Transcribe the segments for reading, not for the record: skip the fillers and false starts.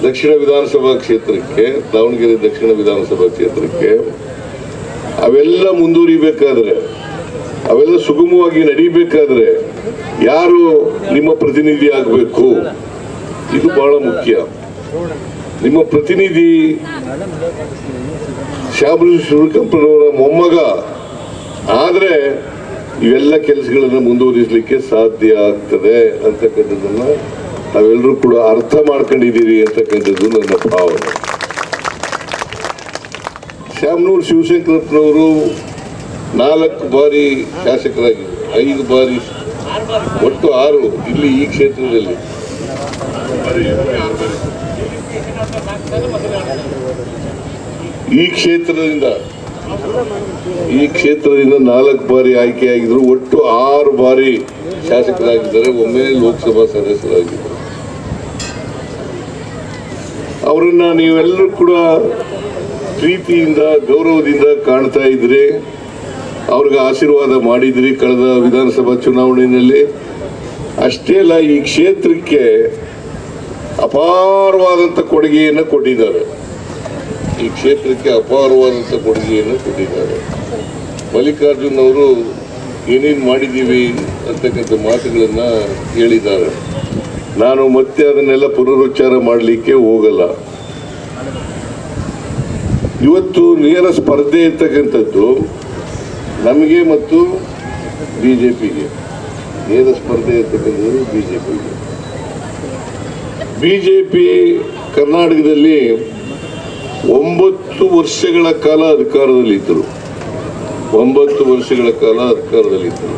ದಕ್ಷಿಣ ವಿಧಾನಸಭಾ ಕ್ಷೇತ್ರಕ್ಕೆ, ದಾವಣಗೆರೆ ದಕ್ಷಿಣ ವಿಧಾನಸಭಾ ಕ್ಷೇತ್ರಕ್ಕೆ ಅವೆಲ್ಲ ಮುಂದುವರಿಬೇಕಾದ್ರೆ, ಅವೆಲ್ಲ ಸುಗಮವಾಗಿ ನಡೀಬೇಕಾದ್ರೆ ಯಾರು ನಿಮ್ಮ ಪ್ರತಿನಿಧಿ ಆಗಬೇಕು, ಇದು ಬಹಳ ಮುಖ್ಯ. ನಿಮ್ಮ ಪ್ರತಿನಿಧಿ ಶ್ಯಾಮರಾಜ ಶಿವಕಂಪನವರ ಮೊಮ್ಮಗ ಆದ್ರೆ ಇವೆಲ್ಲ ಕೆಲಸಗಳನ್ನು ಮುಂದುವರಿಸಲಿಕ್ಕೆ ಸಾಧ್ಯ ಆಗ್ತದೆ ಅಂತಕ್ಕಂಥದ್ದನ್ನ ನಾವೆಲ್ಲರೂ ಕೂಡ ಅರ್ಥ ಮಾಡ್ಕೊಂಡಿದ್ದೀರಿ ಅಂತಕ್ಕಂಥದ್ದು ನನ್ನ ಭಾವನೆ. ಶ್ಯಾಮನೂರು ಶಿವಶಂಕರಪ್ಪನವರು 4 ಬಾರಿ ಶಾಸಕರಾಗಿದ್ದರು, 5 ಬಾರಿ, ಒಟ್ಟು 6 ಇಲ್ಲಿ ಈ ಕ್ಷೇತ್ರದಲ್ಲಿ. ಈ ಕ್ಷೇತ್ರದಿಂದ 4 ಬಾರಿ ಆಯ್ಕೆಯಾಗಿದ್ರು, ಒಟ್ಟು 6 ಬಾರಿ ಶಾಸಕರಾಗಿದ್ದಾರೆ, ಒಮ್ಮೆ ಲೋಕಸಭಾ ಸದಸ್ಯರಾಗಿದ್ದರು. ಅವರನ್ನ ನೀವೆಲ್ಲರೂ ಕೂಡ ಪ್ರೀತಿಯಿಂದ ಗೌರವದಿಂದ ಕಾಣ್ತಾ ಇದ್ರಿ, ಅವ್ರಿಗೆ ಆಶೀರ್ವಾದ ಮಾಡಿದ್ರಿ ಕಳೆದ ವಿಧಾನಸಭಾ ಚುನಾವಣೆಯಲ್ಲಿ. ಅಷ್ಟೇ ಅಲ್ಲ, ಈ ಕ್ಷೇತ್ರಕ್ಕೆ ಅಪಾರವಾದಂಥ ಕೊಡುಗೆಯನ್ನು ಕೊಟ್ಟಿದ್ದಾರೆ. ಈ ಕ್ಷೇತ್ರಕ್ಕೆ ಅಪಾರವಾದಂಥ ಕೊಡುಗೆಯನ್ನು ಕೊಟ್ಟಿದ್ದಾರೆ. ಮಲ್ಲಿಕಾರ್ಜುನ್ ಅವರು ಏನೇನು ಮಾಡಿದ್ದೀವಿ ಅಂತಕ್ಕಂಥ ಮಾತುಗಳನ್ನು ಹೇಳಿದ್ದಾರೆ. ನಾನು ಮತ್ತೆ ಅದನ್ನೆಲ್ಲ ಪುನರುಚ್ಚಾರ ಮಾಡಲಿಕ್ಕೆ ಹೋಗಲ್ಲ. ಇವತ್ತು ನೇರ ಸ್ಪರ್ಧೆ ಇರ್ತಕ್ಕಂಥದ್ದು ನಮಗೆ ಮತ್ತು ಬಿಜೆಪಿಗೆ. ನೇರ ಸ್ಪರ್ಧೆ ಇರ್ತಕ್ಕಂಥದ್ದು ಬಿಜೆಪಿಗೆ. ಬಿಜೆಪಿ ಕರ್ನಾಟಕದಲ್ಲಿ 9 ವರ್ಷಗಳ ಕಾಲ ಅಧಿಕಾರದಲ್ಲಿದ್ದರು. 9 ವರ್ಷಗಳ ಕಾಲ ಅಧಿಕಾರದಲ್ಲಿದ್ದರು.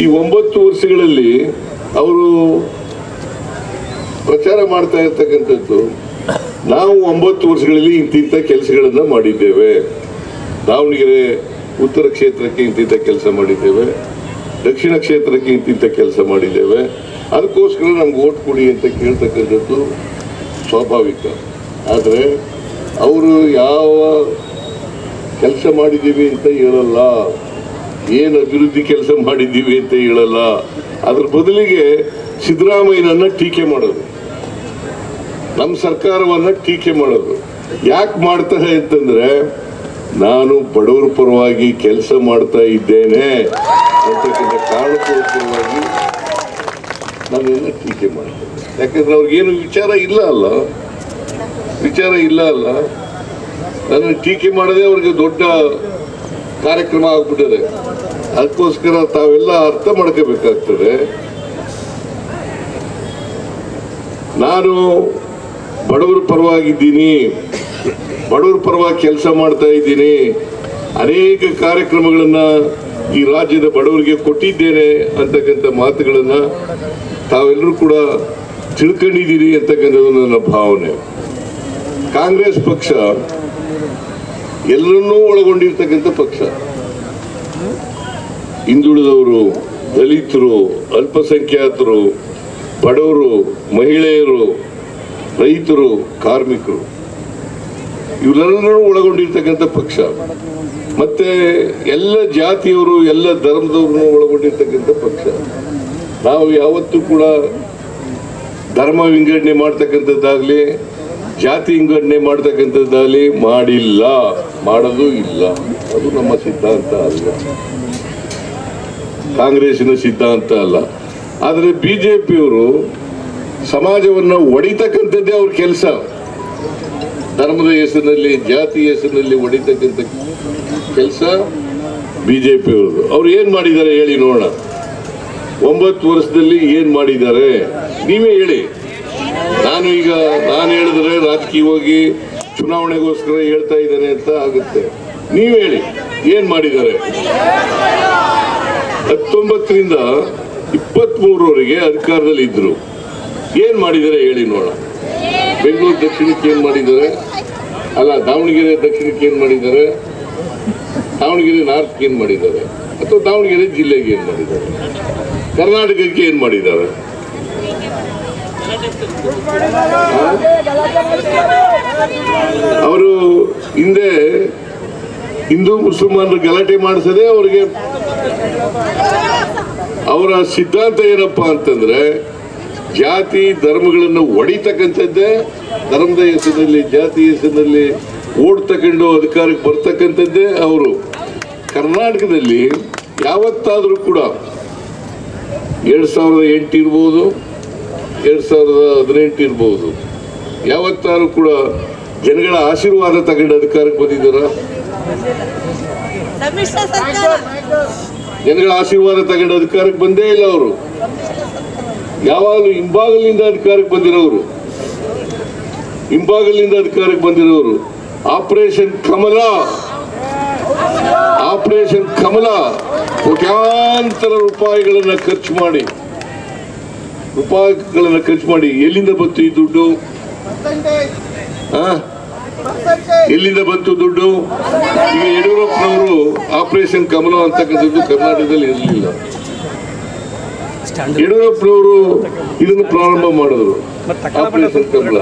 ಈ 9 ವರ್ಷಗಳಲ್ಲಿ ಅವರು ಪ್ರಚಾರ ಮಾಡ್ತಾ ಇರ್ತಕ್ಕಂಥದ್ದು, ನಾವು 9 ವರ್ಷಗಳಲ್ಲಿ ಇಂತಿಂಥ ಕೆಲಸಗಳನ್ನು ಮಾಡಿದ್ದೇವೆ, ದಾವಣಗೆರೆ ಉತ್ತರ ಕ್ಷೇತ್ರಕ್ಕೆ ಇಂತಿಂಥ ಕೆಲಸ ಮಾಡಿದ್ದೇವೆ, ದಕ್ಷಿಣ ಕ್ಷೇತ್ರಕ್ಕೆ ಇಂತಿಂಥ ಕೆಲಸ ಮಾಡಿದ್ದೇವೆ, ಅದಕ್ಕೋಸ್ಕರ ನಮ್ಗೆ ಓಟ್ ಕೊಡಿ ಅಂತ ಕೇಳ್ತಕ್ಕಂಥದ್ದು ಸ್ವಾಭಾವಿಕ. ಆದರೆ ಅವರು ಯಾವ ಕೆಲಸ ಮಾಡಿದ್ದೀವಿ ಅಂತ ಹೇಳಲ್ಲ, ಏನು ಅಭಿವೃದ್ಧಿ ಕೆಲಸ ಮಾಡಿದ್ದೀವಿ ಅಂತ ಹೇಳಲ್ಲ. ಅದ್ರ ಬದಲಿಗೆ ಸಿದ್ದರಾಮಯ್ಯನನ್ನ ಟೀಕೆ ಮಾಡೋದು, ನಮ್ಮ ಸರ್ಕಾರವನ್ನ ಟೀಕೆ ಮಾಡೋದು. ಯಾಕೆ ಮಾಡ್ತಾರೆ ಅಂತಂದ್ರೆ, ನಾನು ಬಡವರ ಪರವಾಗಿ ಕೆಲಸ ಮಾಡ್ತಾ ಇದ್ದೇನೆ ಅಂತಕ್ಕಂಥ ಕಾರಣಕ್ಕೋಸ್ಕರವಾಗಿ ನನ್ನನ್ನು ಟೀಕೆ ಮಾಡ್ತಾರೆ. ಯಾಕಂದ್ರೆ ಅವ್ರಿಗೇನು ವಿಚಾರ ಇಲ್ಲ ಅಲ್ಲ. ನನ್ನ ಟೀಕೆ ಮಾಡದೆ ಅವ್ರಿಗೆ ದೊಡ್ಡ ಕಾರ್ಯಕ್ರಮ ಆಗ್ಬಿಟ್ಟಿದೆ. ಅದಕ್ಕೋಸ್ಕರ ತಾವೆಲ್ಲ ಅರ್ಥ ಮಾಡ್ಕೋಬೇಕಾಗ್ತದೆ. ನಾನು ಬಡವರ ಪರವಾಗಿದ್ದೀನಿ, ಬಡವರ ಪರವಾಗಿ ಕೆಲಸ ಮಾಡ್ತಾ ಇದ್ದೀನಿ, ಅನೇಕ ಕಾರ್ಯಕ್ರಮಗಳನ್ನ ಈ ರಾಜ್ಯದ ಬಡವರಿಗೆ ಕೊಟ್ಟಿದ್ದೇನೆ ಅಂತಕ್ಕಂಥ ಮಾತುಗಳನ್ನ ತಾವೆಲ್ಲರೂ ಕೂಡ ತಿಳ್ಕೊಂಡಿದ್ದೀರಿ ಅಂತಕ್ಕಂಥದ್ದು ನನ್ನ ಭಾವನೆ. ಕಾಂಗ್ರೆಸ್ ಪಕ್ಷ ಎಲ್ಲರನ್ನೂ ಒಳಗೊಂಡಿರ್ತಕ್ಕಂಥ ಪಕ್ಷ. ಹಿಂದುಳಿದವರು, ದಲಿತರು, ಅಲ್ಪಸಂಖ್ಯಾತರು, ಬಡವರು, ಮಹಿಳೆಯರು, ರೈತರು, ಕಾರ್ಮಿಕರು, ಇವರೆಲ್ಲರೂ ಒಳಗೊಂಡಿರ್ತಕ್ಕಂಥ ಪಕ್ಷ. ಮತ್ತೆ ಎಲ್ಲ ಜಾತಿಯವರು, ಎಲ್ಲ ಧರ್ಮದವ್ರನ್ನು ಒಳಗೊಂಡಿರ್ತಕ್ಕಂಥ ಪಕ್ಷ. ನಾವು ಯಾವತ್ತೂ ಕೂಡ ಧರ್ಮ ವಿಂಗಡಣೆ ಮಾಡ್ತಕ್ಕಂಥದ್ದಾಗಲಿ, ಜಾತಿ ವಿಂಗಡಣೆ ಮಾಡ್ತಕ್ಕಂಥದ್ದಾಗಲಿ ಮಾಡಿಲ್ಲ, ಮಾಡೋದು ಇಲ್ಲ. ಅದು ನಮ್ಮ ಸಿದ್ಧಾಂತ ಅಲ್ಲ, ಕಾಂಗ್ರೆಸ್ಸಿನ ಸಿದ್ಧಾಂತ ಅಲ್ಲ. ಆದರೆ ಬಿಜೆಪಿಯವರು ಸಮಾಜವನ್ನು ಒಡಿತಕ್ಕಂಥದ್ದೇ ಅವ್ರ ಕೆಲಸ. ಧರ್ಮದ ಹೆಸರಿನಲ್ಲಿ, ಜಾತಿ ಹೆಸರಿನಲ್ಲಿ ಒಡಿತಕ್ಕಂಥ ಕೆಲಸ ಬಿಜೆಪಿಯವ್ರದ್ದು. ಅವ್ರು ಏನ್ ಮಾಡಿದ್ದಾರೆ ಹೇಳಿ ನೋಡೋಣ. 9 ವರ್ಷದಲ್ಲಿ ಏನ್ ಮಾಡಿದ್ದಾರೆ ನೀವೇ ಹೇಳಿ. ನಾನು ಹೇಳಿದ್ರೆ ರಾಜಕೀಯವಾಗಿ ಚುನಾವಣೆಗೋಸ್ಕರ ಹೇಳ್ತಾ ಇದ್ದೇನೆ ಅಂತ ಆಗುತ್ತೆ. ನೀವ್ ಹೇಳಿ ಏನ್ ಮಾಡಿದ್ದಾರೆ. 19ರಿಂದ 23ರವರೆಗೆ ಅಧಿಕಾರದಲ್ಲಿ ಇದ್ರು. ಏನ್ ಮಾಡಿದ್ದಾರೆ ಹೇಳಿ ನೋಡೋಣ. ಬೆಂಗಳೂರು ದಕ್ಷಿಣಕ್ಕೆ ಏನ್ ಮಾಡಿದ್ದಾರೆ, ಅಲ್ಲ ದಾವಣಗೆರೆ ದಕ್ಷಿಣಕ್ಕೆ ಏನ್ ಮಾಡಿದ್ದಾರೆ, ದಾವಣಗೆರೆ ನಾರ್ತ್ಗೆ ಏನ್ ಮಾಡಿದ್ದಾರೆ, ಅಥವಾ ದಾವಣಗೆರೆ ಜಿಲ್ಲೆಗೆ ಏನ್ ಮಾಡಿದ್ದಾರೆ, ಕರ್ನಾಟಕಕ್ಕೆ ಏನ್ ಮಾಡಿದ್ದಾರೆ. ಅವರು ಹಿಂದೆ ಹಿಂದೂ ಮುಸಲ್ಮಾನರು ಗಲಾಟೆ ಮಾಡಿಸದೆ ಅವರಿಗೆ ಅವರ ಸಿದ್ಧಾಂತ ಏನಪ್ಪಾ ಅಂತಂದ್ರೆ, ಜಾತಿ ಧರ್ಮಗಳನ್ನು ಒಡಿತಕ್ಕಂಥದ್ದೇ, ಧರ್ಮದ ಹೆಸರಿನಲ್ಲಿ ಜಾತಿ ಹೆಸರಿನಲ್ಲಿ ಓಟ್ ತಗೊಂಡು ಅಧಿಕಾರಕ್ಕೆ ಬರ್ತಕ್ಕಂಥದ್ದೇ ಅವರು. ಕರ್ನಾಟಕದಲ್ಲಿ ಯಾವತ್ತಾದರೂ ಕೂಡ 2008 ಇರ್ಬೋದು, 2018 ಇರ್ಬೋದು, ಯಾವತ್ತಾದ್ರೂ ಕೂಡ ಜನಗಳ ಆಶೀರ್ವಾದ ತಗೊಂಡು ಅಧಿಕಾರಕ್ಕೆ ಬಂದಿದ್ದಾರ? ಜನಗಳ ಆಶೀರ್ವಾದ ತಗೊಂಡು ಅಧಿಕಾರಕ್ಕೆ ಬಂದೇ ಇಲ್ಲ ಅವರು. ಯಾವಾಗಲೂ ಹಿಂಬಾಗಲಿನಿಂದ ಅಧಿಕಾರಕ್ಕೆ ಬಂದಿರೋರು, ಹಿಂಬಾಗಲಿನಿಂದ ಅಧಿಕಾರಕ್ಕೆ ಬಂದಿರೋರು. ಆಪರೇಷನ್ ಕಮಲ ಕೋಟ್ಯಾಂತರ ರೂಪಾಯಿಗಳನ್ನ ಖರ್ಚು ಮಾಡಿ ಎಲ್ಲಿಂದ ಬಂತು ಈ ದುಡ್ಡು? ಎಲ್ಲಿಂದ ಬಂತು ದುಡ್ಡು? ಈಗ ಯಡಿಯೂರಪ್ಪನವರು ಆಪರೇಷನ್ ಕಮಲ ಅಂತಕ್ಕಂಥದ್ದು ಕರ್ನಾಟಕದಲ್ಲಿ ಇರಲಿಲ್ಲ. ಯಡಿಯೂರಪ್ಪನವರು ಇದನ್ನು ಪ್ರಾರಂಭ ಮಾಡಿದ್ರು, ಆಪರೇಷನ್ ಕಮಲ.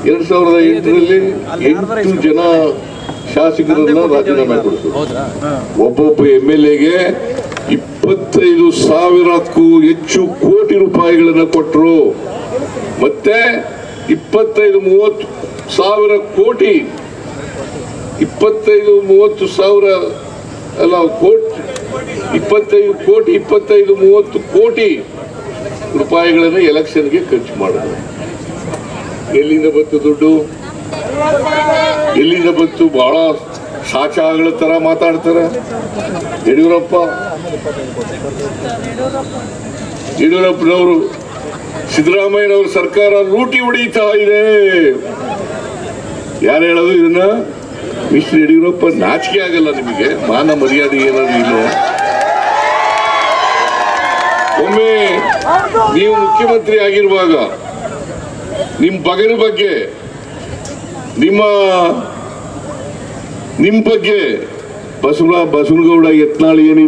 2008ರಲ್ಲಿ 8 ಜನ ಶಾಸಕರನ್ನ ರಾಜೀನಾಮೆ ಕೊಡಿಸಿದ್ರು. ಒಬ್ಬೊಬ್ಬ MLAಗೆ 25,000ಕ್ಕೂ ಹೆಚ್ಚು ಕೋಟಿ ರೂಪಾಯಿಗಳನ್ನ ಕೊಟ್ಟರು. ಮತ್ತೆ 25-30 ಸಾವಿರ ಕೋಟಿ, 25-30 ಸಾವಿರ ಅಲ್ಲ ಕೋಟಿ, 25-30 ಕೋಟಿ ರೂಪಾಯಿಗಳನ್ನ ಎಲೆಕ್ಷನ್ಗೆ ಖರ್ಚು ಮಾಡಿದ್ರು. ಎಲ್ಲಿಂದ ಬಂತು ದುಡ್ಡು? ಎಲ್ಲಿಂದ ಬಂತು? ಬಹಳ ಸಾಚಾಗಳ ತರ ಮಾತಾಡ್ತಾರೆ ಯಡಿಯೂರಪ್ಪನವರು. ಸಿದ್ದರಾಮಯ್ಯನವ್ರ ಸರ್ಕಾರ ಲೂಟಿ ಹೊಡೀತಾ ಇದೆ. ಯಾರು ಹೇಳೋದು ಇದನ್ನ? ಮಿಸ್ಟರ್ ಯಡಿಯೂರಪ್ಪ, ನಾಚಿಕೆ ಆಗಲ್ಲ ನಿಮಗೆ? ಮಾನ ಮರ್ಯಾದೆ ಏನಾದ್ರು ಇಲ್ಲ? ಒಮ್ಮೆ ನೀವು ಮುಖ್ಯಮಂತ್ರಿ ಆಗಿರುವಾಗ ನಿಮ್ಮ ಮಗನ ಬಗ್ಗೆ, ನಿಮ್ಮ ಬಗ್ಗೆ ಬಸವನಗೌಡ ಯತ್ನಾಳ್ ಏನ್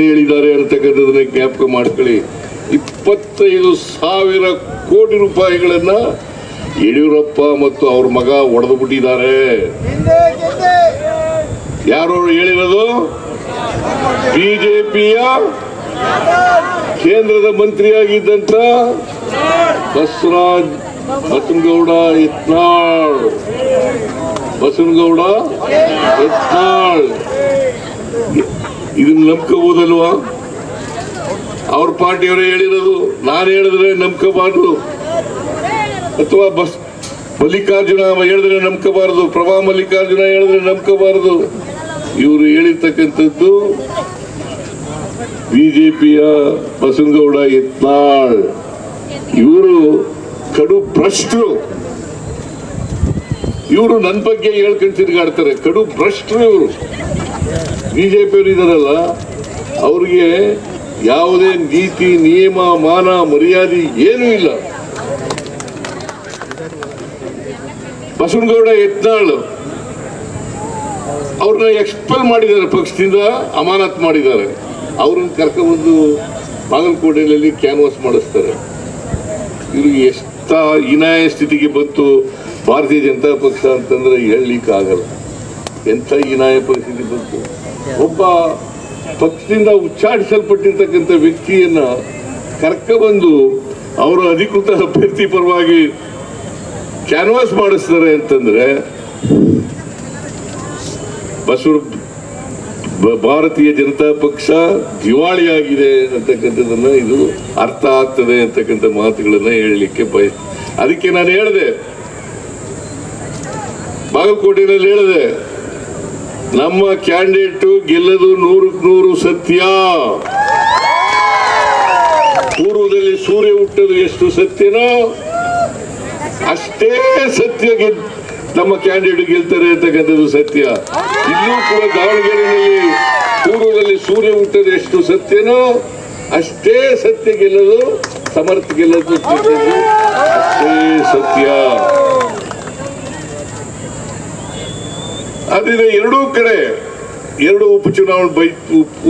ಹೇಳಿದ್ದಾರೆ ಅಂತಕ್ಕಂಥದನ್ನ ಜ್ಞಾಪಕ ಮಾಡ್ಕೊಳ್ಳಿ. 25,000 ಕೋಟಿ ರೂಪಾಯಿಗಳನ್ನ ಯಡಿಯೂರಪ್ಪ ಮತ್ತು ಅವ್ರ ಮಗ ಒಡೆದು ಬಿಟ್ಟಿದ್ದಾರೆ. ಯಾರು ಹೇಳಿರೋದು? ಬಿಜೆಪಿಯ ಕೇಂದ್ರದ ಮಂತ್ರಿಯಾಗಿದ್ದಂತ ಬಸವನಗೌಡ ಯತ್ನಾಳ್. ಇದನ್ನ ನಂಬ್ಕೋಬಹುದಲ್ವಾ? ಅವ್ರ ಪಾರ್ಟಿಯವರೇ ಹೇಳಿರೋದು. ನಾನು ಹೇಳಿದ್ರೆ ನಂಬ್ಕೋಬಾರ್ದು, ಅಥವಾ ಮಲ್ಲಿಕಾರ್ಜುನ ಹೇಳಿದ್ರೆ ನಂಬ್ಕೋಬಾರ್ದು, ಪ್ರಭಾ ಮಲ್ಲಿಕಾರ್ಜುನ ಹೇಳಿದ್ರೆ ನಂಬ್ಕೋಬಾರ್ದು. ಇವರು ಹೇಳಿರ್ತಕ್ಕಂಥದ್ದು ಬಿಜೆಪಿಯ ಬಸವನಗೌಡ ಯತ್ನಾಳ್. ಇವರು ಕಡು ಭ್ರಷ್ಟರು. ಇವರು ನನ್ನ ಬಗ್ಗೆ ಹೇಳ್ಕೊಂಡು ತಿರುಗಾಡ್ತಾರೆ. ಕಡು ಭ್ರಷ್ಟರು ಇವರು. ಬಿಜೆಪಿಯವರು ಇದಾರಲ್ಲ, ಅವ್ರಿಗೆ ಯಾವುದೇ ನೀತಿ ನಿಯಮ ಮಾನ ಮರ್ಯಾದೆ ಏನೂ ಇಲ್ಲ. ಬಸವನಗೌಡ ಯತ್ನಾಳ್ ಅವ್ರನ್ನ ಎಕ್ಸ್ಪೆಲ್ ಮಾಡಿದ್ದಾರೆ, ಪಕ್ಷದಿಂದ ಅಮಾನತ್ ಮಾಡಿದ್ದಾರೆ. ಅವ್ರನ್ನ ಕರ್ಕೊಂಡ್ಬಂದು ಬಾಗಲಕೋಟೆಯಲ್ಲಿ ಕ್ಯಾನ್ವಾಸ್ ಮಾಡಿಸ್ತಾರೆ. ಇವ್ರಿಗೆ ಎಷ್ಟ ಹೀನಾಯ ಸ್ಥಿತಿಗೆ ಬಂತು ಭಾರತೀಯ ಜನತಾ ಪಕ್ಷ ಅಂತಂದ್ರೆ ಹೇಳಲಿಕ್ಕೆ ಆಗಲ್ಲ. ಎಂಥ ಹೀನಾಯ ಪರಿಸ್ಥಿತಿ ಬಂತು. ಒಬ್ಬ ಪಕ್ಷದಿಂದ ಉಚ್ಚಾಟಿಸಲ್ಪಟ್ಟಿರ್ತಕ್ಕಂಥ ವ್ಯಕ್ತಿಯನ್ನ ಕರ್ಕೊಂಡ್ಬಂದು ಅವರ ಅಧಿಕೃತ ಅಭ್ಯರ್ಥಿ ಪರವಾಗಿ ಕ್ಯಾನ್ವಾಸ್ ಮಾಡಿಸ್ತಾರೆ ಅಂತಂದ್ರೆ ಭಾರತೀಯ ಜನತಾ ಪಕ್ಷ ದಿವಾಳಿಯಾಗಿದೆ ಅಂತಕ್ಕಂಥದನ್ನ ಇದು ಅರ್ಥ ಆಗ್ತದೆ ಅಂತಕ್ಕಂಥ ಮಾತುಗಳನ್ನ ಹೇಳಲಿಕ್ಕೆ ಅದಕ್ಕೆ ನಾನು ಹೇಳಿದೆ, ಬಾಗಲಕೋಟೆಯಲ್ಲಿ ಹೇಳಿದೆ, ನಮ್ಮ ಕ್ಯಾಂಡಿಡೇಟ್ ಗೆಲ್ಲದು 100% ಸತ್ಯ. ಪೂರ್ವದಲ್ಲಿ ಸೂರ್ಯ ಹುಟ್ಟೋದು ಎಷ್ಟು ಸತ್ಯನೋ ಅಷ್ಟೇ ಸತ್ಯ ನಮ್ಮ ಕ್ಯಾಂಡಿಡೇಟ್ ಗೆಲ್ತಾರೆ ಅಂತಕ್ಕಂಥದ್ದು ಸತ್ಯ. ಇಲ್ಲೂ ಕೂಡ ದಾವಣಗೆರೆಯಲ್ಲಿ ಪೂರ್ವದಲ್ಲಿ ಸೂರ್ಯ ಹುಟ್ಟೋದು ಎಷ್ಟು ಸತ್ಯನೋ ಅಷ್ಟೇ ಸತ್ಯ ಗೆಲ್ಲೋದು, ಸಮರ್ಥ ಗೆಲ್ಲೋದು ಅಷ್ಟೇ ಸತ್ಯ. ಆದ್ರಿಂದ ಎರಡೂ ಕಡೆ 2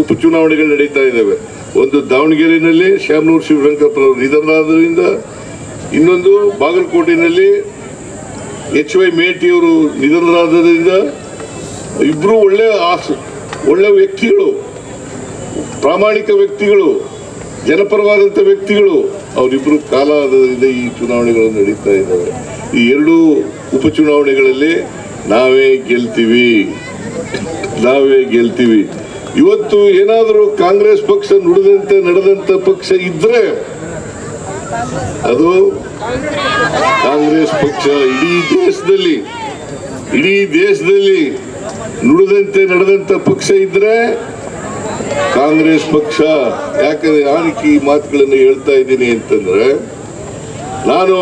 ಉಪಚುನಾವಣೆಗಳು ನಡೀತಾ ಇದ್ದಾವೆ. ಒಂದು ದಾವಣಗೆರೆಯಲ್ಲಿ ಶ್ಯಾಮನೂರು ಶಿವಶಂಕರಪ್ಪನವರು ನಿಧನರಾದ್ರಿಂದ, ಇನ್ನೊಂದು ಬಾಗಲಕೋಟೆಯಲ್ಲಿ HY ಮೇಟಿಯವರು ನಿಧನರಾದ್ರಿಂದ. ಇಬ್ರು ಒಳ್ಳೆ ವ್ಯಕ್ತಿಗಳು, ಪ್ರಾಮಾಣಿಕ ವ್ಯಕ್ತಿಗಳು, ಜನಪರವಾದಂಥ ವ್ಯಕ್ತಿಗಳು. ಅವರಿಬ್ಬರು ಕಾಲದಿಂದ ಈ ಚುನಾವಣೆಗಳು ನಡೀತಾ ಇದ್ದಾವೆ. ಈ ಎರಡೂ ಉಪಚುನಾವಣೆಗಳಲ್ಲಿ ನಾವೇ ಗೆಲ್ತೀವಿ. ಇವತ್ತು ಏನಾದರೂ ಕಾಂಗ್ರೆಸ್ ಪಕ್ಷ ನಡೆದಂತ ಪಕ್ಷ ಇದ್ರೆ ಅದು ಕಾಂಗ್ರೆಸ್ ಪಕ್ಷ. ಇಡೀ ದೇಶದಲ್ಲಿ ನುಡಿದಂತೆ ನಡೆದಂತ ಪಕ್ಷ ಇದ್ರೆ ಕಾಂಗ್ರೆಸ್ ಪಕ್ಷ. ಯಾಕಂದ್ರೆ ಯಾಕೆ ಈ ಮಾತುಗಳನ್ನು ಹೇಳ್ತಾ ಇದ್ದೀನಿ ಅಂತಂದ್ರೆ, ನಾನು